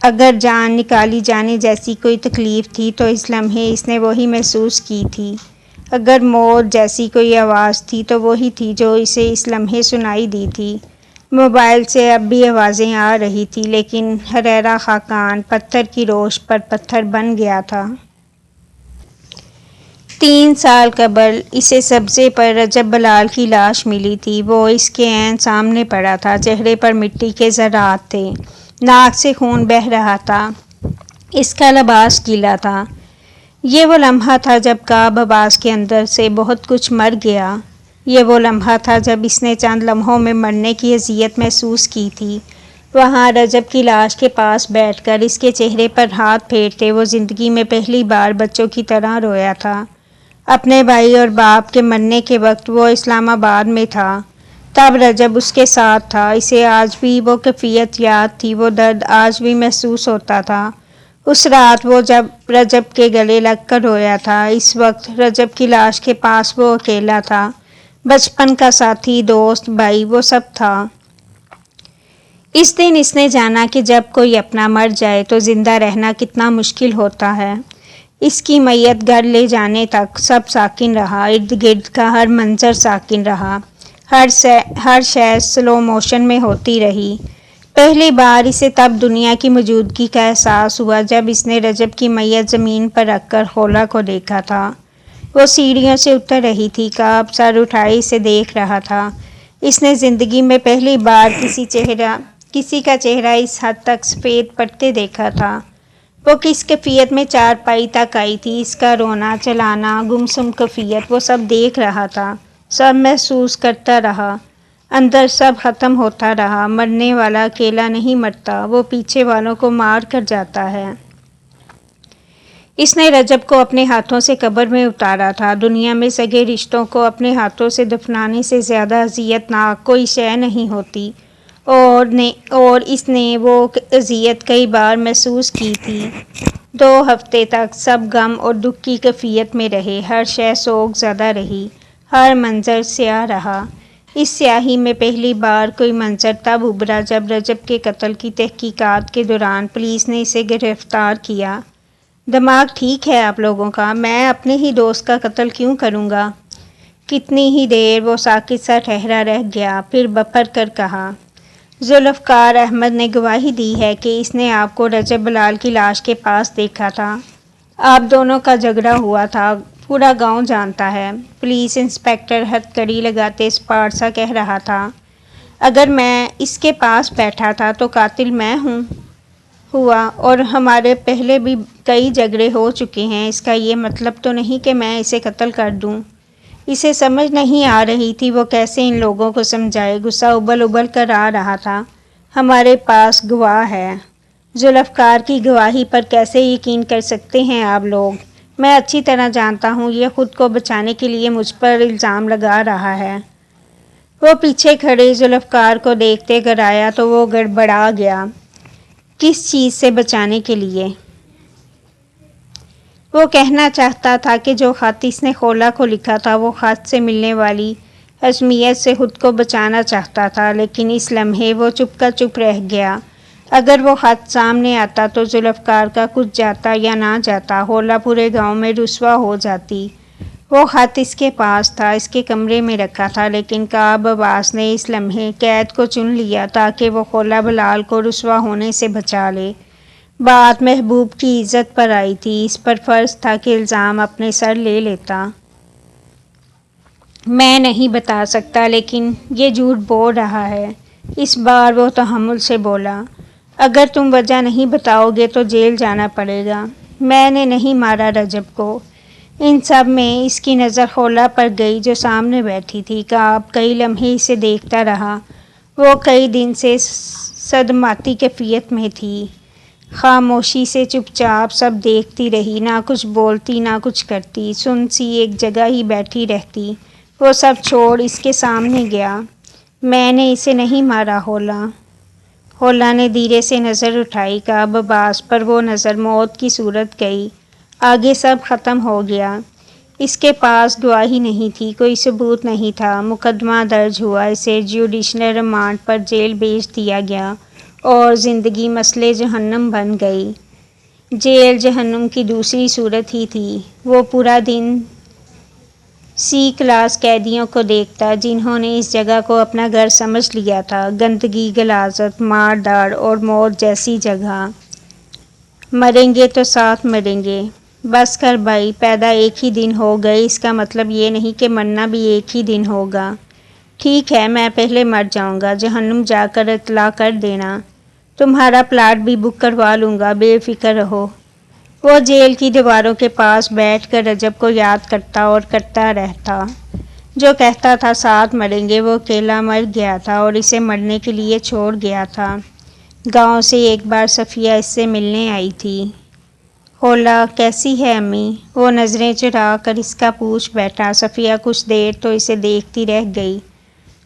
اگر جان نکالی جانے جیسی کوئی تکلیف تھی تو اس لمحے اس نے وہی محسوس کی تھی۔ اگر موت جیسی کوئی آواز تھی تو وہی تھی جو اسے اس لمحے سنائی دی تھی۔ موبائل سے اب بھی آوازیں آ رہی تھی لیکن حریرہ خاقان پتھر کی روش پر پتھر بن گیا تھا۔ 3 سال قبل اسے سبزے پر رجب بلال کی لاش ملی تھی۔ وہ اس کے عین سامنے پڑا تھا، چہرے پر مٹی کے ذرات تھے، ناک سے خون بہہ رہا تھا، اس کا لباس گیلا تھا۔ یہ وہ لمحہ تھا جب کعب عباس کے اندر سے بہت کچھ مر گیا۔ یہ وہ لمحہ تھا جب اس نے چند لمحوں میں مرنے کی اذیت محسوس کی تھی۔ وہاں رجب کی لاش کے پاس بیٹھ کر اس کے چہرے پر ہاتھ پھیرتے وہ زندگی میں پہلی بار بچوں کی طرح رویا تھا۔ اپنے بھائی اور باپ کے مرنے کے وقت وہ اسلام آباد میں تھا، تب رجب اس کے ساتھ تھا۔ اسے آج بھی وہ کیفیت یاد تھی، وہ درد آج بھی محسوس ہوتا تھا۔ اس رات وہ جب رجب کے گلے لگ کر رویا تھا، اس وقت رجب کی لاش کے پاس وہ اکیلا تھا، بچپن کا ساتھی، دوست، بھائی، وہ سب تھا۔ اس دن اس نے جانا کہ جب کوئی اپنا مر جائے تو زندہ رہنا کتنا مشکل ہوتا ہے۔ اس کی میت گھر لے جانے تک سب ساکن رہا، ارد گرد کا ہر منظر ساکن رہا، ہر شے سلو موشن میں ہوتی رہی۔ پہلی بار اسے تب دنیا کی موجودگی کا احساس ہوا جب اس نے رجب کی میت زمین پر رکھ کر خولا کو دیکھا تھا۔ وہ سیڑھیوں سے اتر رہی تھی، کعب سر اٹھائے اسے دیکھ رہا تھا۔ اس نے زندگی میں پہلی بار کسی کا چہرہ اس حد تک سفید پڑتے دیکھا تھا۔ وہ کس کیفیت میں چارپائی تک آئی تھی، اس کا رونا، چلانا، گمسم کیفیت، وہ سب دیکھ رہا تھا، سب محسوس کرتا رہا۔ اندر سب ختم ہوتا رہا۔ مرنے والا اکیلا نہیں مرتا، وہ پیچھے والوں کو مار کر جاتا ہے۔ اس نے رجب کو اپنے ہاتھوں سے قبر میں اتارا تھا۔ دنیا میں سگے رشتوں کو اپنے ہاتھوں سے دفنانے سے زیادہ اذیت ناک کوئی شے نہیں ہوتی، اور اس نے وہ اذیت کئی بار محسوس کی تھی۔ 2 ہفتے تک سب غم اور دکھ کی کیفیت میں رہے، ہر شے سوگ زدہ رہی، ہر منظر سیاہ رہا۔ اس سیاہی میں پہلی بار کوئی منظر تب ابھرا جب رجب کے قتل کی تحقیقات کے دوران پولیس نے اسے گرفتار کیا۔ دماغ ٹھیک ہے آپ لوگوں کا؟ میں اپنے ہی دوست کا قتل کیوں کروں گا؟ کتنی ہی دیر وہ ساکت سا ٹھہرا رہ گیا، پھر بفر کر کہا، ذوالفقار احمد نے گواہی دی ہے کہ اس نے آپ کو رجب بلال کی لاش کے پاس دیکھا تھا۔ آپ دونوں کا جھگڑا ہوا تھا، پورا گاؤں جانتا ہے۔ پولیس انسپکٹر ہتھکڑی لگاتے اسپاٹ سا کہہ رہا تھا۔ اگر میں اس کے پاس بیٹھا تھا تو قاتل میں ہوا، اور ہمارے پہلے بھی کئی جھگڑے ہو چکے ہیں، اس کا یہ مطلب تو نہیں کہ میں اسے قتل کر دوں۔ اسے سمجھ نہیں آ رہی تھی وہ کیسے ان لوگوں کو سمجھائے۔ غصہ ابل ابل کر آ رہا تھا۔ ہمارے پاس گواہ ہے۔ ذوالفقار کی گواہی پر کیسے یقین کر سکتے ہیں آپ لوگ؟ میں اچھی طرح جانتا ہوں یہ خود کو بچانے کے لیے مجھ پر الزام لگا رہا ہے۔ وہ پیچھے کھڑے ذوالفقار کو دیکھتے گرایا تو وہ گڑبڑا گیا۔ کس چیز سے بچانے کے لیے؟ وہ کہنا چاہتا تھا کہ جو خط اس نے خولا کو لکھا تھا وہ خط سے ملنے والی عصمت سے خود کو بچانا چاہتا تھا، لیکن اس لمحے وہ چپ کا چپ رہ گیا۔ اگر وہ خط سامنے آتا تو ذوالفقار کا کچھ جاتا یا نہ جاتا، خولا پورے گاؤں میں رسوا ہو جاتی۔ وہ خط اس کے پاس تھا، اس کے کمرے میں رکھا تھا، لیکن کعب عباس نے اس لمحے قید کو چن لیا تاکہ وہ خولا بلال کو رسوا ہونے سے بچا لے۔ بات محبوب کی عزت پر آئی تھی، اس پر فرض تھا کہ الزام اپنے سر لے لیتا۔ میں نہیں بتا سکتا، لیکن یہ جھوٹ بول رہا ہے۔ اس بار وہ تحمل سے بولا، اگر تم وجہ نہیں بتاؤ گے تو جیل جانا پڑے گا۔ میں نے نہیں مارا رجب کو۔ ان سب میں اس کی نظر خولا پر گئی جو سامنے بیٹھی تھی۔ کعب کئی لمحے اسے دیکھتا رہا۔ وہ کئی دن سے صدماتی کیفیت میں تھی۔ خاموشی سے چپ چاپ سب دیکھتی رہی، نہ کچھ بولتی نہ کچھ کرتی، سن سی ایک جگہ ہی بیٹھی رہتی۔ وہ سب چھوڑ اس کے سامنے گیا۔ میں نے اسے نہیں مارا خولا۔ خولا نے دھیرے سے نظر اٹھائی۔ کعب عباس پر وہ نظر موت کی صورت گئی۔ آگے سب ختم ہو گیا۔ اس کے پاس گواہی نہیں تھی، کوئی ثبوت نہیں تھا۔ مقدمہ درج ہوا، اسے جوڈیشل ریمانڈ پر جیل بھیج دیا گیا اور زندگی مسئلہ جہنم بن گئی۔ جیل جہنم کی دوسری صورت ہی تھی۔ وہ پورا دن سی کلاس قیدیوں کو دیکھتا جنہوں نے اس جگہ کو اپنا گھر سمجھ لیا تھا۔ گندگی، غلاظت، مار داڑ اور موت جیسی جگہ۔ مریں گے تو ساتھ مریں گے۔ بس کر بھائی، پیدا ایک ہی دن ہو گئے، اس کا مطلب یہ نہیں کہ مرنا بھی ایک ہی دن ہوگا۔ ٹھیک ہے، میں پہلے مر جاؤں گا، جہنم جا کر اطلاع کر دینا۔ تمہارا پلاٹ بھی بک کروا لوں گا، بے فکر رہو۔ وہ جیل کی دیواروں کے پاس بیٹھ کر رجب کو یاد کرتا اور کرتا رہتا۔ جو کہتا تھا ساتھ مریں گے، وہ اکیلا مر گیا تھا اور اسے مرنے کے لیے چھوڑ گیا تھا۔ گاؤں سے ایک بار صفیہ اس سے ملنے آئی تھی۔ خولا کیسی ہے امی؟ وہ نظریں چرا کر اس کا پوچھ بیٹھا۔ صفیہ کچھ دیر تو اسے دیکھتی رہ گئی۔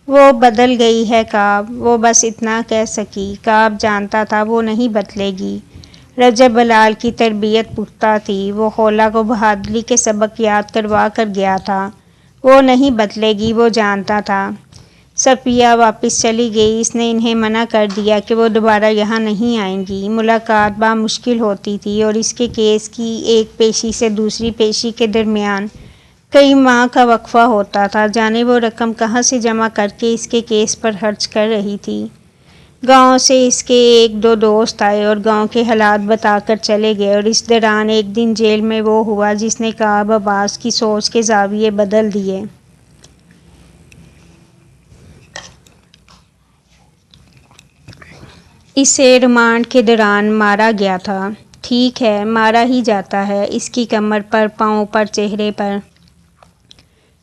وہ بدل گئی ہے کعب، وہ بس اتنا کہہ سکی۔ کعب جانتا تھا وہ نہیں بدلے گی۔ رجب بلال کی تربیت پختہ تھی، وہ خولا کو بہادری کے سبق یاد کروا کر گیا تھا۔ وہ نہیں بدلے گی، وہ جانتا تھا۔ صفیہ واپس چلی گئی۔ اس نے انہیں منع کر دیا کہ وہ دوبارہ یہاں نہیں آئیں گی۔ ملاقات بامشکل ہوتی تھی اور اس کے کیس کی ایک پیشی سے دوسری پیشی کے درمیان کئی ماہ کا وقفہ ہوتا تھا۔ جانے وہ رقم کہاں سے جمع کر کے اس کے کیس پر خرچ کر رہی تھی۔ گاؤں سے اس کے ایک دو دوست آئے اور گاؤں کے حالات بتا کر چلے گئے، اور اس دوران ایک دن جیل میں وہ ہوا جس نے کعب عباس کی سوچ کے زاویے بدل دیے۔ اسے ریمانڈ کے دوران مارا گیا تھا۔ ٹھیک ہے، مارا ہی جاتا ہے، اس کی کمر پر، پاؤں پر، چہرے پر۔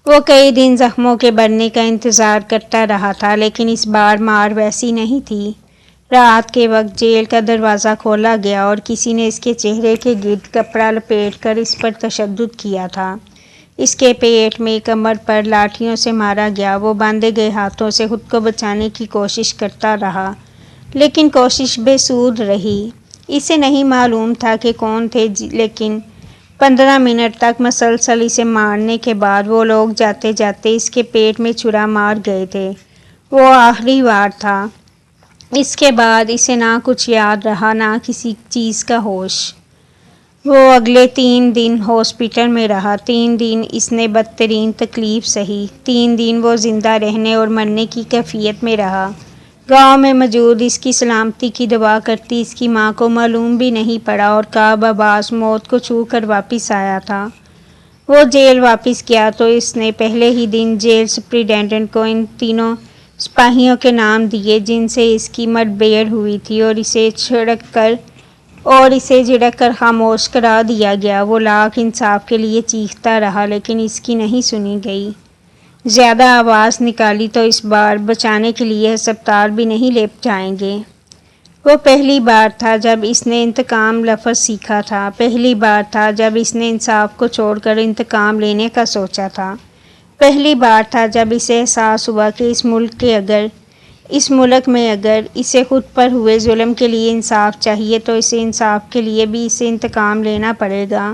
وہ کئی دن زخموں کے بھرنے کا انتظار کرتا رہا تھا، لیکن اس بار مار ویسی نہیں تھی۔ رات کے وقت جیل کا دروازہ کھولا گیا اور کسی نے اس کے چہرے کے گرد کپڑا لپیٹ کر اس پر تشدد کیا تھا۔ اس کے پیٹ میں، کمر پر لاٹھیوں سے مارا گیا۔ وہ باندھے گئے ہاتھوں سے خود کو بچانے کی کوشش کرتا رہا، لیکن کوشش بے سود رہی۔ اسے نہیں معلوم تھا کہ کون تھے، لیکن 15 منٹ تک مسلسل اسے مارنے کے بعد وہ لوگ جاتے جاتے اس کے پیٹ میں چھرا مار گئے تھے۔ وہ آخری وار تھا۔ اس کے بعد اسے نہ کچھ یاد رہا، نہ کسی چیز کا ہوش۔ وہ اگلے 3 دن ہاسپٹل میں رہا۔ 3 دن اس نے بدترین تکلیف سہی۔ 3 دن وہ زندہ رہنے اور مرنے کی کیفیت میں رہا۔ گاؤں میں موجود اس کی سلامتی کی دعا کرتی اس کی ماں کو معلوم بھی نہیں پڑا، اور کعب عباس موت کو چھو کر واپس آیا تھا۔ وہ جیل واپس گیا تو اس نے پہلے ہی دن جیل سپرنٹنڈنٹ کو ان 3 سپاہیوں کے نام دیے جن سے اس کی مڈبھیڑ ہوئی تھی، اور اسے چھڑک کر اور اسے جھڑک کر خاموش کرا دیا گیا۔ وہ لاکھ انصاف کے لیے چیختا رہا لیکن اس کی نہیں سنی گئی۔ زیادہ آواز نکالی تو اس بار بچانے کے لیے ہسپتال بھی نہیں لے جائیں گے۔ وہ پہلی بار تھا جب اس نے انتقام لفظ سیکھا تھا، پہلی بار تھا جب اس نے انصاف کو چھوڑ کر انتقام لینے کا سوچا تھا، پہلی بار تھا جب اسے احساس ہوا کہ اس ملک میں اگر اسے خود پر ہوئے ظلم کے لیے انصاف چاہیے تو اسے انصاف کے لیے بھی اسے انتقام لینا پڑے گا۔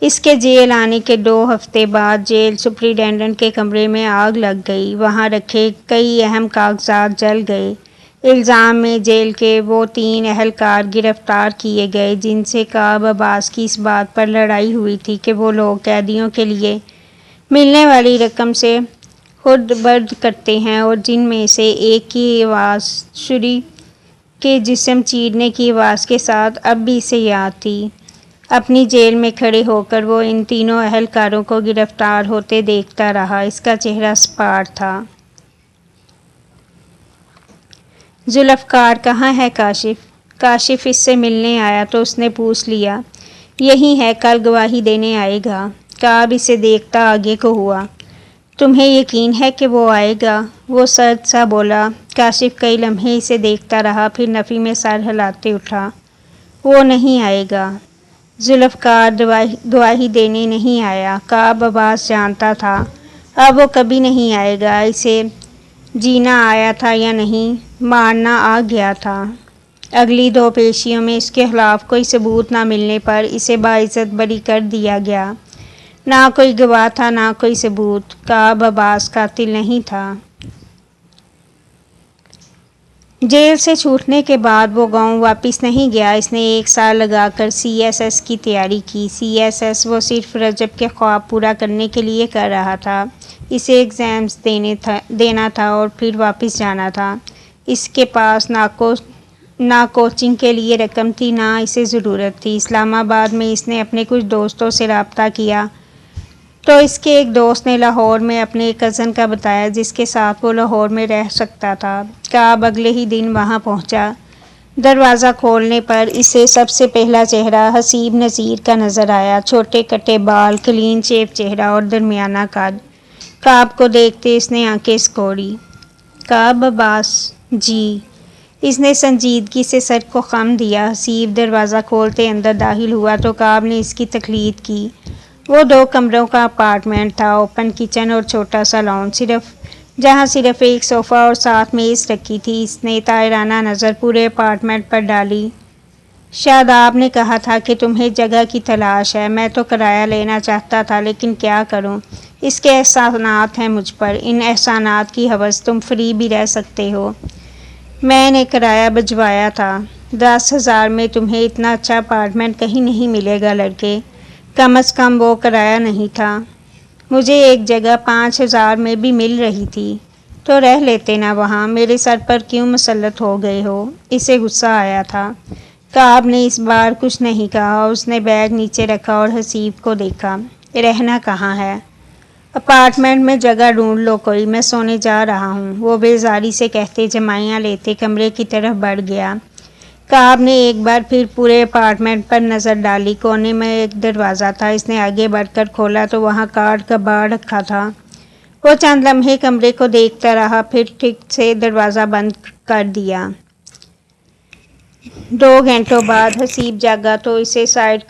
اس کے جیل آنے کے 2 ہفتے بعد جیل سپرنٹنڈنٹ کے کمرے میں آگ لگ گئی۔ وہاں رکھے کئی اہم کاغذات جل گئے۔ الزام میں جیل کے وہ 3 اہلکار گرفتار کیے گئے جن سے کعب عباس کی اس بات پر لڑائی ہوئی تھی کہ وہ لوگ قیدیوں کے لیے ملنے والی رقم سے خود برد کرتے ہیں اور جن میں سے ایک کی آواز چھری کے جسم چیرنے کی آواز کے ساتھ اب بھی اسے یاد تھی۔ اپنی جیل میں کھڑے ہو کر وہ ان تینوں اہلکاروں کو گرفتار ہوتے دیکھتا رہا۔ اس کا چہرہ سپاٹ تھا۔ ذوالفقار کہاں ہے کاشف؟ کاشف اس سے ملنے آیا تو اس نے پوچھ لیا۔ یہی ہے، کل گواہی دینے آئے گا۔ کعب اسے دیکھتا آگے کو ہوا۔ تمہیں یقین ہے کہ وہ آئے گا؟ وہ سرد سا بولا۔ کاشف کئی لمحے اسے دیکھتا رہا، پھر نفی میں سر ہلاتے اٹھا۔ وہ نہیں آئے گا۔ ذوالفقار گواہی دینے نہیں آیا۔ کعب عباس جانتا تھا اب وہ کبھی نہیں آئے گا۔ اسے جینا آیا تھا یا نہیں، مارنا آ گیا تھا۔ اگلی 2 پیشیوں میں اس کے خلاف کوئی ثبوت نہ ملنے پر اسے باعزت بری کر دیا گیا۔ نہ کوئی گواہ تھا، نہ کوئی ثبوت۔ کعب عباس قاتل نہیں تھا۔ جیل سے چھوٹنے کے بعد وہ گاؤں واپس نہیں گیا۔ اس نے 1 سال لگا کر CSS کی تیاری کی۔ CSS وہ صرف رجب کے خواب پورا کرنے کے لیے کر رہا تھا۔ اسے ایگزامز دینا تھا اور پھر واپس جانا تھا۔ اس کے پاس نہ کوچنگ کے لیے رقم تھی، نہ اسے ضرورت تھی۔ اسلام آباد میں اس نے اپنے کچھ دوستوں سے رابطہ کیا تو اس کے ایک دوست نے لاہور میں اپنے ایک کزن کا بتایا جس کے ساتھ وہ لاہور میں رہ سکتا تھا۔ کعب اگلے ہی دن وہاں پہنچا۔ دروازہ کھولنے پر اسے سب سے پہلا چہرہ حسیب نذیر کا نظر آیا۔ چھوٹے کٹے بال، کلین شیو چہرہ اور درمیانہ قد۔ کعب کو دیکھتے اس نے آنکھیں سکوڑی۔ کعب عباس؟ جی۔ اس نے سنجیدگی سے سر کو خم دیا۔ حسیب دروازہ کھولتے اندر داخل ہوا تو کعب نے اس کی تقلید کی۔ وہ 2 کمروں کا اپارٹمنٹ تھا، اوپن کچن اور چھوٹا سا لان، جہاں صرف ایک صوفہ اور ساتھ میز رکھی تھی۔ اس نے طائرانہ نظر پورے اپارٹمنٹ پر ڈالی۔ شاداب نے کہا تھا کہ تمہیں جگہ کی تلاش ہے۔ میں تو کرایہ لینا چاہتا تھا لیکن کیا کروں، اس کے احسانات ہیں مجھ پر۔ ان احسانات کی ہوس تم فری بھی رہ سکتے ہو۔ میں نے کرایہ بھجوایا تھا۔ 10,000 میں تمہیں اتنا اچھا اپارٹمنٹ کہیں نہیں ملے گا لڑکے، کم از کم وہ کرایہ نہیں تھا۔ مجھے ایک جگہ 5,000 میں بھی مل رہی تھی تو رہ لیتے نا وہاں، میرے سر پر کیوں مسلط ہو گئے ہو؟ اسے غصہ آیا تھا۔ کعب نے اس بار کچھ نہیں کہا۔ اس نے بیگ نیچے رکھا اور حسیب کو دیکھا۔ رہنا کہاں ہے؟ اپارٹمنٹ میں جگہ ڈھونڈ لو کوئی، میں سونے جا رہا ہوں، وہ بیزاری سے کہتے جمائیاں لیتے کمرے کی طرف بڑھ گیا۔ کعب نے ایک بار پھر پورے اپارٹمنٹ پر نظر ڈالی۔ کونے میں ایک دروازہ تھا۔ اس نے آگے بڑھ کر کھولا تو وہاں کارڈ کا بار رکھا تھا۔ وہ چند لمحے کمرے کو دیکھتا رہا، پھر ٹھیک سے دروازہ بند کر دیا۔ 2 گھنٹوں بعد حسیب جاگا تو اسے سائڈ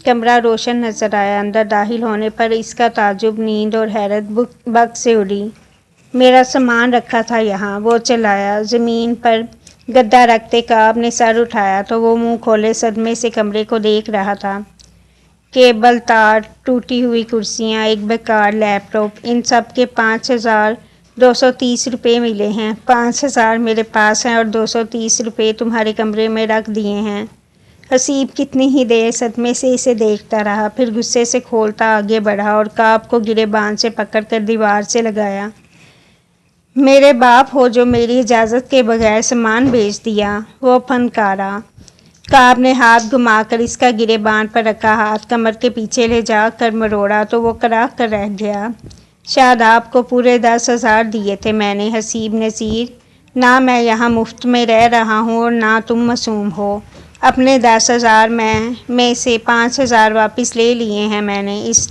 کمرہ روشن نظر آیا۔ اندر داخل ہونے پر اس کا تعجب، نیند اور حیرت بک سے اڑی۔ میرا سامان رکھا تھا یہاں، وہ چلایا۔ زمین پر گدا رکھتے کعب نے سر اٹھایا تو وہ منہ کھولے صدمے سے کمرے کو دیکھ رہا تھا۔ کیبل، تار، ٹوٹی ہوئی کرسیاں، ایک بیکار لیپ ٹاپ، ان سب کے 5,230 روپے ملے ہیں۔ 5,000 میرے پاس ہیں اور 230 روپے تمہارے کمرے میں رکھ دیے ہیں۔ حسیب کتنی ہی دیر صدمے سے اسے دیکھتا رہا، پھر غصے سے کھولتا آگے بڑھا اور کعب کو گریبان سے پکڑ کر دیوار سے لگایا۔ میرے باپ ہو جو میری اجازت کے بغیر سامان بیچ دیا، وہ فنکارا۔ کعب نے ہاتھ گھما کر اس کا گریبان پر رکھا ہاتھ کمر کے پیچھے لے جا کر مروڑا تو وہ کڑا کر رہ گیا۔ شاداب کو پورے 10,000 دیے تھے میں نے۔ حسیب نذیر، نہ میں یہاں مفت میں رہ رہا ہوں اور نہ تم معصوم ہو۔ اپنے 10,000 میں سے 5,000 واپس لے لیے ہیں میں نے۔ اس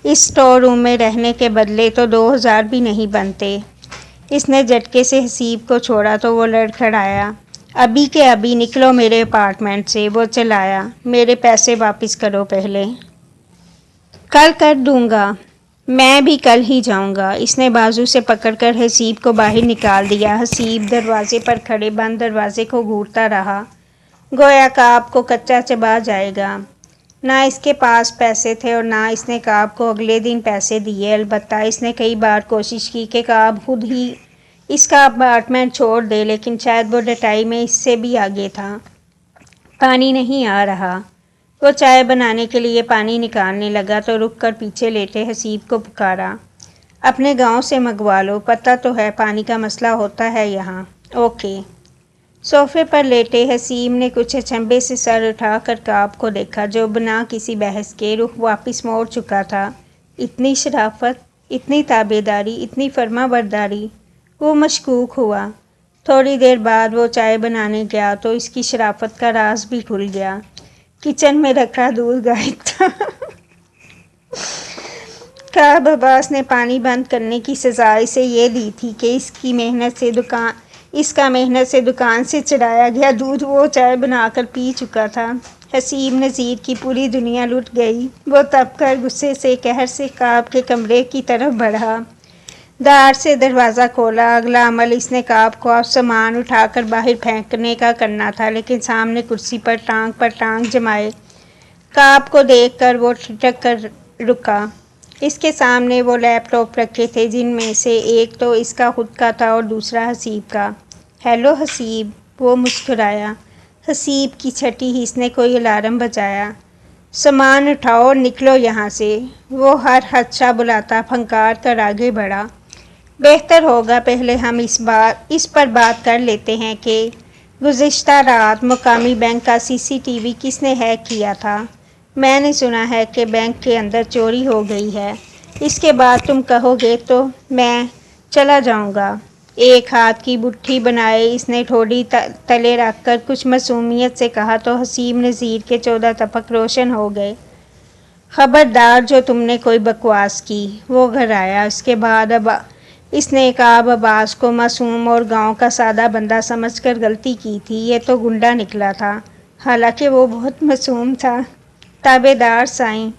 اسٹور روم میں رہنے کے بدلے تو 2,000 بھی نہیں بنتے۔ اس نے جھٹکے سے حسیب کو چھوڑا تو وہ لڑکھڑایا۔ ابھی کے ابھی نکلو میرے اپارٹمنٹ سے، وہ چلایا۔ میرے پیسے واپس کرو پہلے۔ کل کر دوں گا۔ میں بھی کل ہی جاؤں گا۔ اس نے بازو سے پکڑ کر حسیب کو باہر نکال دیا۔ حسیب دروازے پر کھڑے بند دروازے کو گھورتا رہا، گویا کعب کو کچا چبا جائے گا۔ نہ اس کے پاس پیسے تھے اور نہ اس نے کعب کو اگلے دن پیسے دیے۔ البتہ اس نے کئی بار کوشش کی کہ کعب خود ہی اس کا اپارٹمنٹ چھوڑ دے، لیکن شاید وہ ڈٹائی میں اس سے بھی آگے تھا۔ پانی نہیں آ رہا۔ وہ چائے بنانے کے لیے پانی نکالنے لگا تو رک کر پیچھے لیٹے حسیب کو پکارا، اپنے گاؤں سے منگوا لو، پتہ تو ہے پانی کا مسئلہ ہوتا ہے یہاں۔ اوکے۔ صوفے پر لیٹے حسیب نے کچھ اچنبھے سے سر اٹھا کر کعب کو دیکھا، جو بنا کسی بحث کے رخ واپس موڑ چکا تھا۔ اتنی شرافت، اتنی تابعداری، اتنی فرما برداری۔ وہ مشکوک ہوا۔ تھوڑی دیر بعد وہ چائے بنانے گیا تو اس کی شرافت کا راز بھی کھل گیا۔ کچن میں رکھا دودھ غائب تھا۔ کعب عباس نے پانی بند کرنے کی سزا اسے یہ دی تھی کہ اس کا محنت سے دکان سے چرایا گیا دودھ وہ چائے بنا کر پی چکا تھا۔ حسیب نذیر کی پوری دنیا لٹ گئی۔ وہ تپ کر غصے سے، قہر سے کعب کے کمرے کی طرف بڑھا، دار سے دروازہ کھولا۔ اگلا عمل اس نے کعب کو سامان اٹھا کر باہر پھینکنے کا کرنا تھا، لیکن سامنے کرسی پر ٹانگ جمائے کعب کو دیکھ کر وہ ٹھٹک کر رکا۔ اس کے سامنے وہ لیپ ٹاپ رکھے تھے، جن میں سے ایک تو اس کا خود کا تھا اور دوسرا حسیب کا۔ ہیلو حسیب، وہ مسکرایا۔ حسیب کی چھٹی ہی اس نے کوئی الارم بجایا۔ سامان اٹھاؤ اور نکلو یہاں سے۔ وہ ہر خدشہ بلاتا پھنکار کر آگے بڑھا۔ بہتر ہوگا پہلے ہم اس پر بات کر لیتے ہیں کہ گزشتہ رات مقامی بینک کا CCTV کس نے ہیک کیا تھا۔ میں نے سنا ہے کہ بینک کے اندر چوری ہو گئی ہے۔ اس کے بعد تم کہو گے تو میں چلا جاؤں گا۔ ایک ہاتھ کی مٹھی بنائے اس نے ٹھوڑی تلے رکھ کر کچھ معصومیت سے کہا تو حسیب نذیر کے 14 ٹپک روشن ہو گئے۔ خبردار جو تم نے کوئی بکواس کی۔ وہ گھرایا۔ اس کے بعد اس نے کعب عباس کو معصوم اور گاؤں کا سادہ بندہ سمجھ کر غلطی کی تھی۔ یہ تو گنڈا نکلا تھا، حالانکہ وہ بہت معصوم تھا۔ تابعدار سائیں۔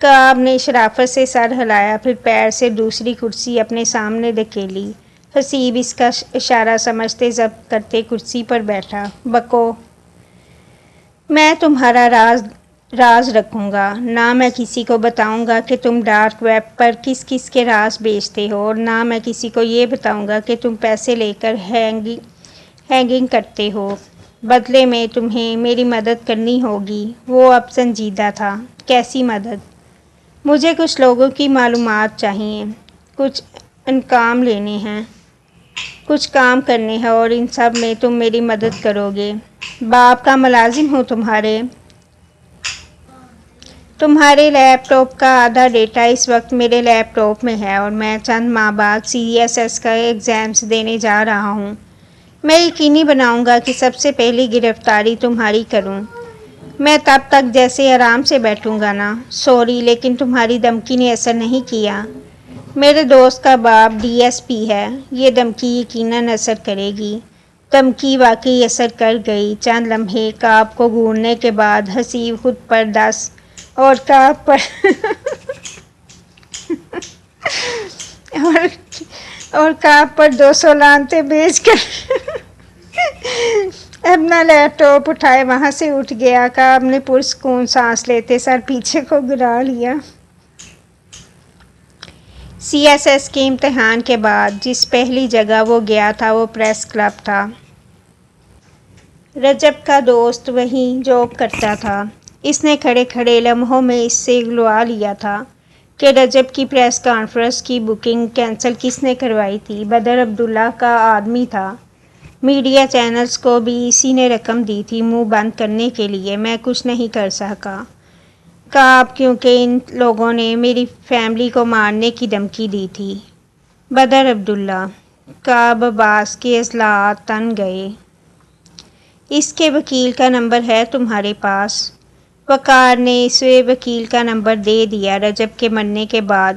کعب نے شرافت سے سر ہلایا، پھر پیر سے دوسری کرسی اپنے سامنے دھکیلی۔ حسیب اس کا اشارہ سمجھتے ضبط کرتے کرسی پر بیٹھا۔ بکو، میں تمہارا راز رکھوں گا۔ نہ میں کسی کو بتاؤں گا کہ تم ڈارک ویب پر کس کس کے راز بیچتے ہو، اور نہ میں کسی کو یہ بتاؤں گا کہ تم پیسے لے کر ہیکنگ کرتے ہو۔ بدلے میں تمہیں میری مدد کرنی ہوگی۔ وہ اب سنجیدہ تھا۔ کیسی مدد؟ مجھے کچھ لوگوں کی معلومات چاہیے، کچھ انکام لینے ہیں، کچھ کام کرنے ہیں، اور ان سب میں تم میری مدد کرو گے۔ باپ کا ملازم ہوں تمہارے لیپ ٹاپ کا آدھا ڈیٹا اس وقت میرے لیپ ٹاپ میں ہے، اور میں چند ماہ بعد CSS کا ایگزامز دینے جا رہا ہوں۔ میں یقینی بناؤں گا کہ سب سے پہلی گرفتاری تمہاری کروں۔ میں تب تک جیسے آرام سے بیٹھوں گا نا۔ سوری، لیکن تمہاری دھمکی نے اثر نہیں کیا۔ میرے دوست کا باپ DSP ہے، یہ دھمکی یقیناً اثر کرے گی۔ دھمکی واقعی اثر کر گئی۔ چند لمحے کعب کو گھورنے کے بعد حسیب خود پر 10 اور کعب پر 200 لعنتیں بھیج کر اپنا لیپ ٹاپ اٹھائے وہاں سے اٹھ گیا۔ کعب نے پرسکون سانس لیتے سر پیچھے کو گرا لیا۔ CSS کے امتحان کے بعد جس پہلی جگہ وہ گیا تھا وہ پریس کلب تھا۔ رجب کا دوست وہیں جاب کرتا تھا۔ اس نے کھڑے کھڑے لمحوں میں اس سے اگلوا لیا تھا کہ رجب کی پریس کانفرنس کی بکنگ کینسل کس نے کروائی تھی۔ بدر عبداللہ کا آدمی تھا۔ میڈیا چینلز کو بھی اسی نے رقم دی تھی منہ بند کرنے کے لیے۔ میں کچھ نہیں کر سکا کعب، کیونکہ ان لوگوں نے میری فیملی کو مارنے کی دھمکی دی تھی۔ بدر عبداللہ۔ کعب عباس کے عضلات تن گئے۔ اس کے وکیل کا نمبر ہے تمہارے پاس؟ وقار نے اسے وکیل کا نمبر دے دیا۔ رجب کے مرنے کے بعد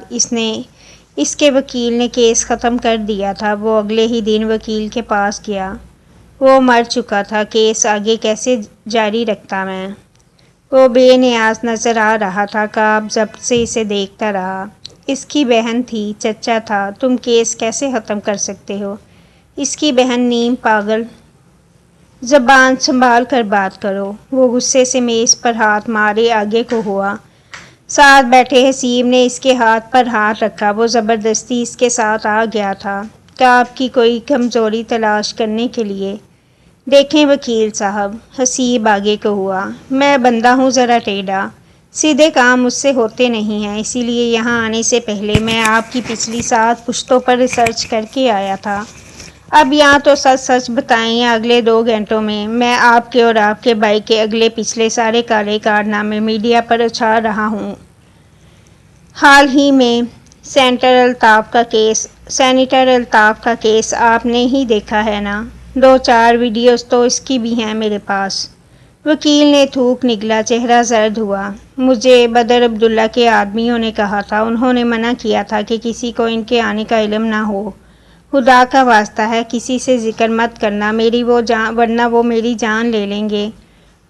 اس کے وکیل نے کیس ختم کر دیا تھا۔ وہ اگلے ہی دن وکیل کے پاس گیا۔ وہ مر چکا تھا، کیس آگے کیسے جاری رکھتا میں؟ وہ بے نیاز نظر آ رہا تھا۔ کعب ضبط سے اسے دیکھتا رہا۔ اس کی بہن تھی، چچا تھا، تم کیس کیسے ختم کر سکتے ہو؟ اس کی بہن نیم پاگل، زبان سنبھال کر بات کرو۔ وہ غصے سے میز پر ہاتھ مارے آگے کو ہوا۔ ساتھ بیٹھے حسیب نے اس کے ہاتھ پر ہاتھ رکھا۔ وہ زبردستی اس کے ساتھ آ گیا تھا کعب کی کوئی کمزوری تلاش کرنے کے لیے۔ دیکھیں وکیل صاحب، حسیب آگے کو ہوا، میں بندہ ہوں ذرا ٹیڑھا، سیدھے کام مجھ سے ہوتے نہیں ہیں، اسی لیے یہاں آنے سے پہلے میں آپ کی پچھلی 7 پشتوں پر ریسرچ کر کے آیا تھا۔ اب یہاں تو سچ سچ بتائیں، یا اگلے 2 گھنٹوں میں آپ کے اور آپ کے بھائی کے اگلے پچھلے سارے کالے کارنامے میڈیا پر اچھال رہا ہوں۔ حال ہی میں سینیٹر الطاف کا کیس آپ نے ہی دیکھا ہے نا؟ 2-4 ویڈیوز تو اس کی بھی ہیں میرے پاس۔ وکیل نے تھوک نگلا، چہرہ زرد ہوا۔ مجھے بدر عبداللہ کے آدمیوں نے کہا تھا، انہوں نے منع کیا تھا کہ کسی کو ان کے آنے کا علم نہ ہو۔ خدا کا واسطہ ہے کسی سے ذکر مت کرنا ورنہ وہ میری جان لے لیں گے۔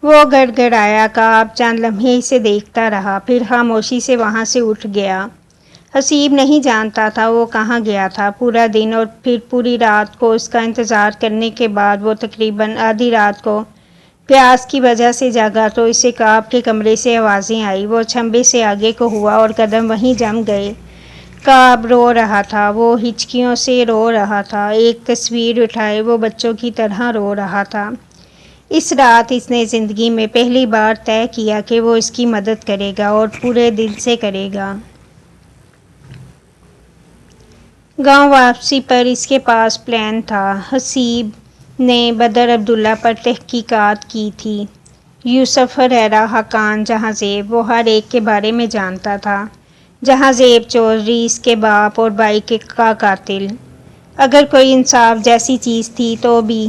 وہ گڑ گڑایا۔ کعب چند لمحے اسے دیکھتا رہا، پھر خاموشی سے وہاں سے اٹھ گیا۔ حسیب نہیں جانتا تھا وہ کہاں گیا تھا۔ پورا دن اور پھر پوری رات کو اس کا انتظار کرنے کے بعد وہ تقریباً آدھی رات کو پیاس کی وجہ سے جاگا تو اسے کعب کے کمرے سے آوازیں آئی۔ وہ چھمبے سے آگے کو ہوا اور قدم وہیں جم گئے۔ کعب رو رہا تھا، وہ ہچکیوں سے رو رہا تھا، ایک تصویر اٹھائے وہ بچوں کی طرح رو رہا تھا۔ اس رات اس نے زندگی میں پہلی بار طے کیا کہ وہ اس کی مدد کرے گا اور پورے دل سے کرے گا۔ گاؤں واپسی پر اس کے پاس پلان تھا۔ حسیب نے بدر عبداللہ پر تحقیقات کی تھی۔ یوسف، ہریرہ، حقان، جہاں زیب، وہ ہر ایک کے بارے میں جانتا تھا۔ جہاں زیب چودھری اس کے باپ اور بھائی کا قاتل۔ اگر کوئی انصاف جیسی چیز تھی تو بھی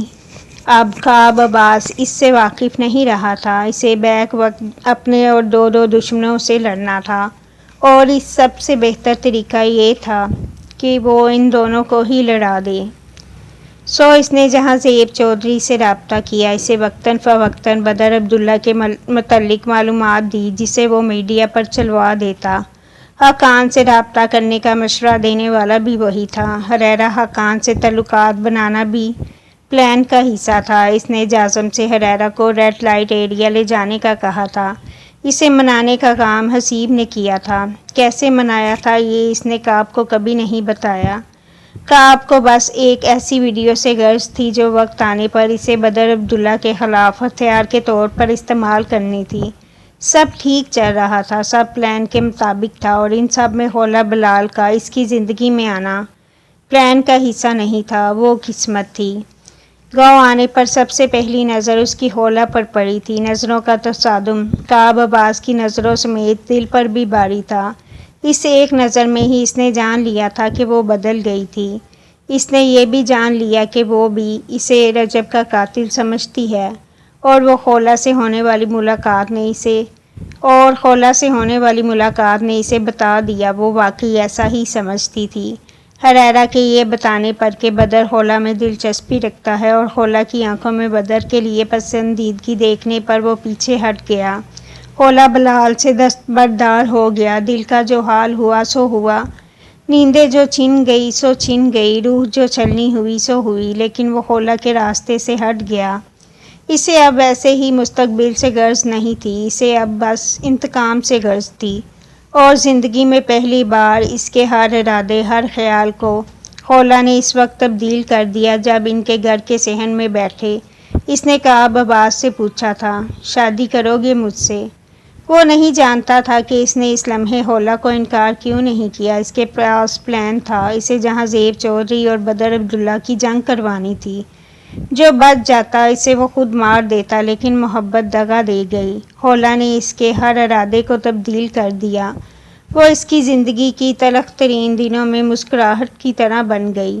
اب کعب عباس اس سے واقف نہیں رہا تھا۔ اسے بیک وقت اپنے اور 2 دشمنوں سے لڑنا تھا، اور اس سب سے بہتر طریقہ یہ تھا کہ وہ ان دونوں کو ہی لڑا دے۔ سو اس نے جہاں زیب چودھری سے رابطہ کیا، اسے وقتاً فوقتاً بدر عبداللہ کے متعلق معلومات دی جسے وہ میڈیا پر چلوا دیتا۔ حقان سے رابطہ کرنے کا مشورہ دینے والا بھی وہی تھا۔ ہریرہ حقان سے تعلقات بنانا بھی پلان کا حصہ تھا۔ اس نے جازم سے ہریرہ کو ریڈ لائٹ ایریا لے جانے کا کہا تھا۔ اسے منانے کا کام حسیب نے کیا تھا۔ کیسے منایا تھا یہ اس نے کعب کو کبھی نہیں بتایا۔ کعب کو بس ایک ایسی ویڈیو سے غرض تھی جو وقت آنے پر اسے بدر عبداللہ کے خلاف ہتھیار کے طور پر استعمال کرنی تھی۔ سب ٹھیک چل رہا تھا، سب پلان کے مطابق تھا، اور ان سب میں خولا بلال کا اس کی زندگی میں آنا پلان کا حصہ نہیں تھا، وہ قسمت تھی۔ گاؤں آنے پر سب سے پہلی نظر اس کی خولا پر پڑی تھی۔ نظروں کا تصادم کعب عباس کی نظروں سمیت دل پر بھی باری تھا۔ اس ایک نظر میں ہی اس نے جان لیا تھا کہ وہ بدل گئی تھی۔ اس نے یہ بھی جان لیا کہ وہ بھی اسے رجب کا قاتل سمجھتی ہے، اور خولا سے ہونے والی ملاقات نے اسے بتا دیا وہ واقعی ایسا ہی سمجھتی تھی۔ ہریرہ کے یہ بتانے پر کہ بدر خولا میں دلچسپی رکھتا ہے اور خولا کی آنکھوں میں بدر کے لیے پسندیدگی دیکھنے پر وہ پیچھے ہٹ گیا۔ خولا بلال سے دستبردار ہو گیا۔ دل کا جو حال ہوا سو ہوا، نیندیں جو چھن گئی سو چھن گئی، روح جو چھلنی ہوئی سو ہوئی، لیکن وہ خولا کے راستے سے ہٹ گیا۔ اسے اب ویسے ہی مستقبل سے غرض نہیں تھی، اسے اب بس انتقام سے غرض تھی، اور زندگی میں پہلی بار اس کے ہر ارادے، ہر خیال کو خولا نے اس وقت تبدیل کر دیا جب ان کے گھر کے صحن میں بیٹھے اس نے کعب عباس سے پوچھا تھا، شادی کرو گے مجھ سے؟ وہ نہیں جانتا تھا کہ اس نے اس لمحے خولا کو انکار کیوں نہیں کیا۔ اس کے پاس پلان تھا، اسے جہاں زیب چودھری اور بدر عبداللہ کی جنگ کروانی تھی۔ جو بچ جاتا اسے وہ خود مار دیتا، لیکن محبت دغا دے گئی۔ خولا نے اس کے ہر ارادے کو تبدیل کر دیا۔ وہ اس کی زندگی کی تلخ ترین دنوں میں مسکراہٹ کی طرح بن گئی۔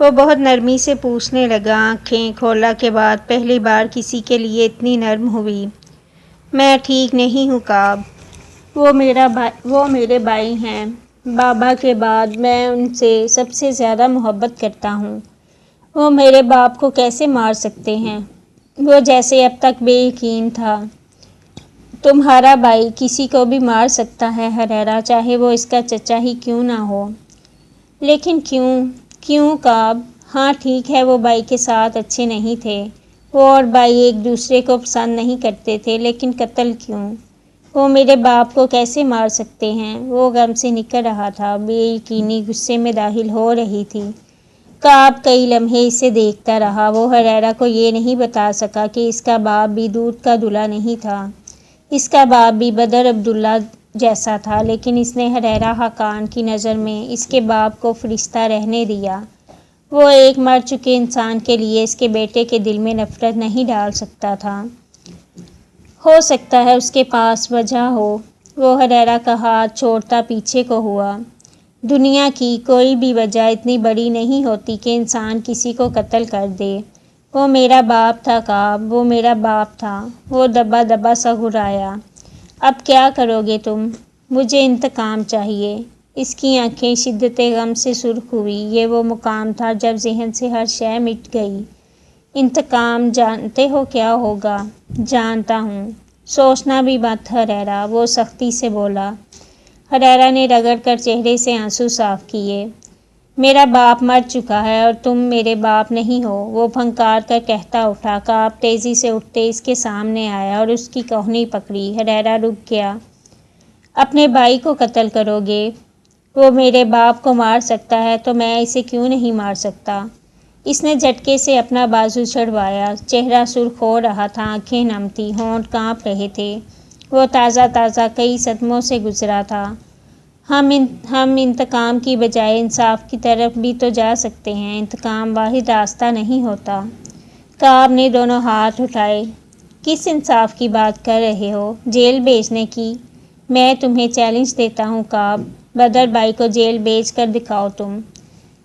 وہ بہت نرمی سے پوچھنے لگا، آنکھیں کھولا کے بعد پہلی بار کسی کے لیے اتنی نرم ہوئی۔ میں ٹھیک نہیں ہوں کعب، وہ میرے بھائی ہیں۔ بابا کے بعد میں ان سے سب سے زیادہ محبت کرتا ہوں۔ وہ میرے باپ کو کیسے مار سکتے ہیں؟ وہ جیسے اب تک بے یقین تھا۔ تمہارا بھائی کسی کو بھی مار سکتا ہے ہریرا، چاہے وہ اس کا چچا ہی کیوں نہ ہو۔ لیکن کیوں کعب؟ ہاں ٹھیک ہے، وہ بھائی کے ساتھ اچھے نہیں تھے، وہ اور بھائی ایک دوسرے کو پسند نہیں کرتے تھے، لیکن قتل کیوں؟ وہ میرے باپ کو کیسے مار سکتے ہیں؟ وہ غم سے نکل رہا تھا، بے یقینی غصے میں داخل ہو رہی تھی۔ کعب کئی لمحے اسے دیکھتا رہا۔ وہ ہریرا کو یہ نہیں بتا سکا کہ اس کا باپ بھی دودھ کا دلہا نہیں تھا، اس کا باپ بھی بدر عبداللہ جیسا تھا، لیکن اس نے ہریرا حقان کی نظر میں اس کے باپ کو فرشتہ رہنے دیا۔ وہ ایک مر چکے انسان کے لیے اس کے بیٹے کے دل میں نفرت نہیں ڈال سکتا تھا۔ ہو سکتا ہے اس کے پاس وجہ ہو۔ وہ ہریرا کا ہاتھ چھوڑتا پیچھے کو ہوا۔ دنیا کی کوئی بھی وجہ اتنی بڑی نہیں ہوتی کہ انسان کسی کو قتل کر دے۔ وہ میرا باپ تھا کعب، وہ میرا باپ تھا۔ وہ دبا دبا سا گھرایا۔ اب کیا کرو گے تم؟ مجھے انتقام چاہیے۔ اس کی آنکھیں شدت غم سے سرخ ہوئی۔ یہ وہ مقام تھا جب ذہن سے ہر شے مٹ گئی۔ انتقام جانتے ہو کیا ہوگا؟ جانتا ہوں۔ سوچنا بھی مت ہریرا، وہ سختی سے بولا۔ ہریرا نے رگڑ کر چہرے سے آنسو صاف کیے۔ میرا باپ مر چکا ہے اور تم میرے باپ نہیں ہو، وہ پھنکار کر کہتا اٹھا۔ کعب تیزی سے اٹھتے اس کے سامنے آیا اور اس کی کوہنی پکڑی۔ ہریرا رک گیا۔ اپنے بھائی کو قتل کرو گے؟ وہ میرے باپ کو مار سکتا ہے تو میں اسے کیوں نہیں مار سکتا؟ اس نے جھٹکے سے اپنا بازو چھڑوایا۔ چہرہ سرخ ہو رہا تھا، آنکھیں نم تھیں، ہونٹ کانپ رہے تھے۔ وہ تازہ کئی صدموں سے گزرا تھا۔ ہم انتقام کی بجائے انصاف کی طرف بھی تو جا سکتے ہیں۔ انتقام واحد راستہ نہیں ہوتا۔ کعب نے دونوں ہاتھ اٹھائے۔ کس انصاف کی بات کر رہے ہو؟ جیل بھیجنے کی؟ میں تمہیں چیلنج دیتا ہوں کعب، بدر بھائی کو جیل بھیج کر دکھاؤ تم۔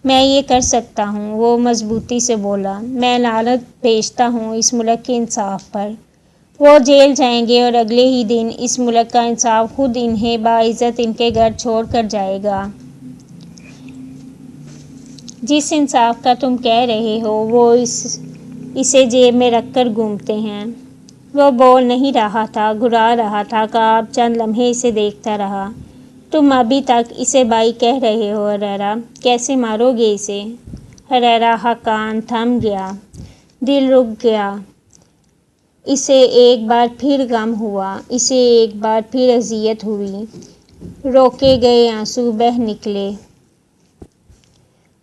میں یہ کر سکتا ہوں، وہ مضبوطی سے بولا۔ میں لعنت بھیجتا ہوں اس ملک کے انصاف پر۔ وہ جیل جائیں گے اور اگلے ہی دن اس ملک کا انصاف خود انہیں باعزت ان کے گھر چھوڑ کر جائے گا۔ جس انصاف کا تم کہہ رہے ہو وہ اسے جیب میں رکھ کر گھومتے ہیں۔ وہ بول نہیں رہا تھا، گھرا رہا تھا۔ کعب چند لمحے اسے دیکھتا رہا۔ تم ابھی تک اسے بھائی کہہ رہے ہو ہریرا، کیسے مارو گے اسے؟ ہریرا حقان تھم گیا، دل رک گیا۔ اسے ایک بار پھر غم ہوا، اسے ایک بار پھر اذیت ہوئی۔ روکے گئے آنسو بہہ نکلے۔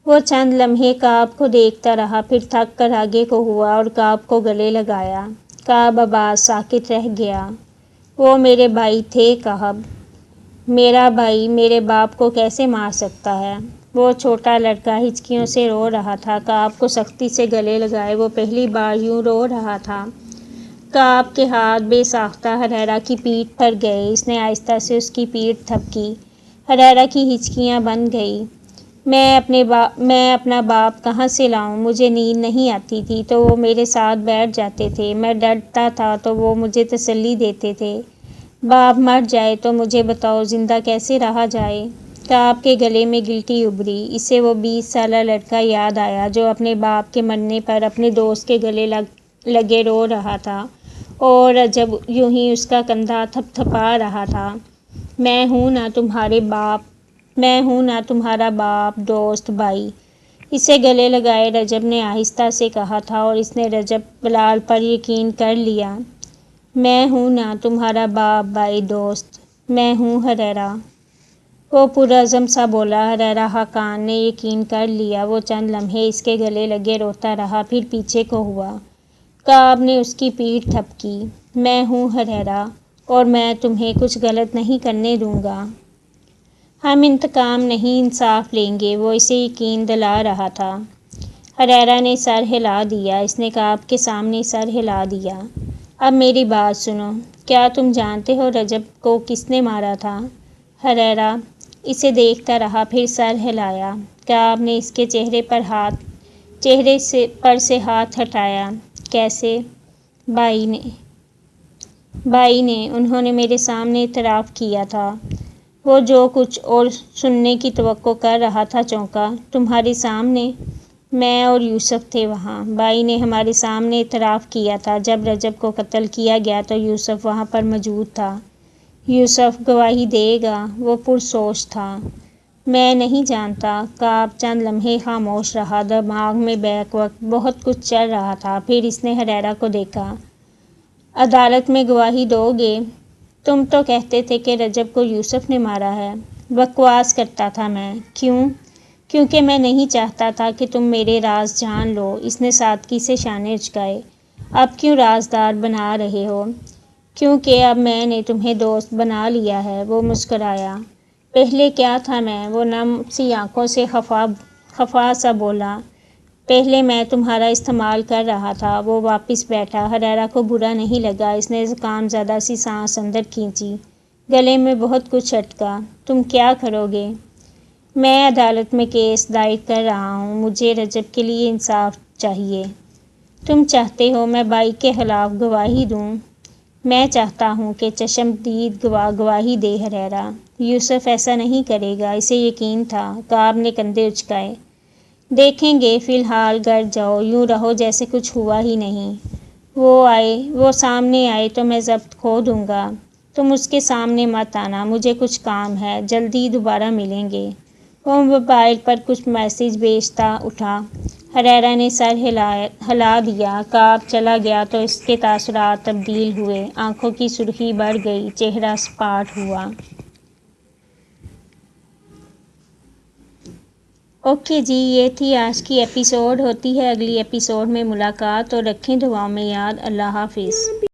وہ چند لمحے کعب کو دیکھتا رہا، پھر تھک کر آگے کو ہوا اور کعب کو گلے لگایا۔ کعب آباد ساکت رہ گیا۔ وہ میرے بھائی تھے کعب، میرا بھائی میرے باپ کو کیسے مار سکتا ہے؟ وہ چھوٹا لڑکا ہچکیوں سے رو رہا تھا۔ کعب کو سختی سے گلے لگائے وہ پہلی بار یوں رو رہا تھا۔ کعب کے ہاتھ بے ساختہ ہریرا کی پیٹھ پر گئے۔ اس نے آہستہ سے اس کی پیٹھ تھپکی۔ ہریرا کی ہچکیاں بند گئیں۔ میں اپنا باپ کہاں سے لاؤں؟ مجھے نیند نہیں آتی تھی تو وہ میرے ساتھ بیٹھ جاتے تھے، میں ڈرتا تھا تو وہ مجھے تسلی دیتے تھے۔ باپ مر جائے تو مجھے بتاؤ زندہ کیسے رہا جائے؟ کعب کے گلے میں گلٹی ابھری۔ اسے وہ 20 سالہ لڑکا یاد آیا جو اپنے باپ کے مرنے پر اپنے دوست کے گلے لگے رو رہا تھا اور رجب یوں ہی اس کا کندھا تھپ تھپا رہا تھا۔ میں ہوں نہ تمہارا باپ، دوست، بھائی۔ اسے گلے لگائے رجب نے آہستہ سے کہا تھا اور اس نے رجب بلال پر یقین کر لیا۔ میں ہوں نہ تمہارا باپ، بھائی، دوست، میں ہوں ہریرا۔ وہ پرعزم سا بولا۔ ہریرا حقان نے یقین کر لیا۔ وہ چند لمحے اس کے گلے لگے روتا رہا، پھر پیچھے کو ہوا۔ کعب نے اس کی پیٹھ تھپکی۔ میں ہوں ہریرا اور میں تمہیں کچھ غلط نہیں کرنے دوں گا۔ ہم انتقام نہیں انصاف لیں گے، وہ اسے یقین دلا رہا تھا۔ ہریرا نے سر ہلا دیا۔ اس نے کعب کے سامنے سر ہلا دیا۔ اب میری بات سنو، کیا تم جانتے ہو رجب کو کس نے مارا تھا؟ ہریرا اسے دیکھتا رہا، پھر سر ہلایا۔ کعب نے اس کے چہرے پر ہاتھ چہرے پر سے ہاتھ ہٹایا۔ کیسے؟ بائی نے انہوں نے میرے سامنے اعتراف کیا تھا۔ وہ جو کچھ اور سننے کی توقع کر رہا تھا چونکا۔ تمہارے سامنے؟ میں اور یوسف تھے وہاں۔ بائی نے ہمارے سامنے اعتراف کیا تھا۔ جب رجب کو قتل کیا گیا تو یوسف وہاں پر موجود تھا۔ یوسف گواہی دے گا؟ وہ پرسوچ تھا۔ میں نہیں جانتا۔ کعب چند لمحے خاموش رہا۔ دماغ میں بیک وقت بہت کچھ چل رہا تھا۔ پھر اس نے حریرہ کو دیکھا۔ عدالت میں گواہی دو گے؟ تم تو کہتے تھے کہ رجب کو یوسف نے مارا ہے۔ بکواس کرتا تھا میں۔ کیوں؟ کیونکہ میں نہیں چاہتا تھا کہ تم میرے راز جان لو۔ اس نے سادگی سے شانے اچکائے۔ اب کیوں رازدار بنا رہے ہو؟ کیونکہ اب میں نے تمہیں دوست بنا لیا ہے۔ وہ مسکرایا۔ پہلے کیا تھا میں؟ وہ نم سی آنکھوں سے خفا سا بولا۔ پہلے میں تمہارا استعمال کر رہا تھا۔ وہ واپس بیٹھا۔ حریرہ کو برا نہیں لگا۔ اس نے زکام زدہ سی سانس اندر کھینچی۔ گلے میں بہت کچھ اٹکا۔ تم کیا کرو گے؟ میں عدالت میں کیس دائر کر رہا ہوں۔ مجھے رجب کے لیے انصاف چاہیے۔ تم چاہتے ہو میں بائی کے خلاف گواہی دوں؟ میں چاہتا ہوں کہ چشمدید گواہ گواہی دے۔ حریرہ، یوسف ایسا نہیں کرے گا، اسے یقین تھا۔ کعب نے کندھے اچکائے۔ دیکھیں گے، فی الحال گھر جاؤ، یوں رہو جیسے کچھ ہوا ہی نہیں۔ وہ سامنے آئے تو میں ضبط کھو دوں گا۔ تم اس کے سامنے مت آنا، مجھے کچھ کام ہے، جلدی دوبارہ ملیں گے۔ وہ موبائل پر کچھ میسج بھیجتا اٹھا۔ حریرہ نے سر ہلا دیا۔ کعب چلا گیا تو اس کے تاثرات تبدیل ہوئے۔ آنکھوں کی سرخی بڑھ گئی، چہرہ سپاٹ ہوا۔ اوکے جی، یہ تھی آج کی ایپیسوڈ۔ ہوتی ہے اگلی ایپیسوڈ میں ملاقات، اور رکھیں دعاؤں میں یاد۔ اللہ حافظ۔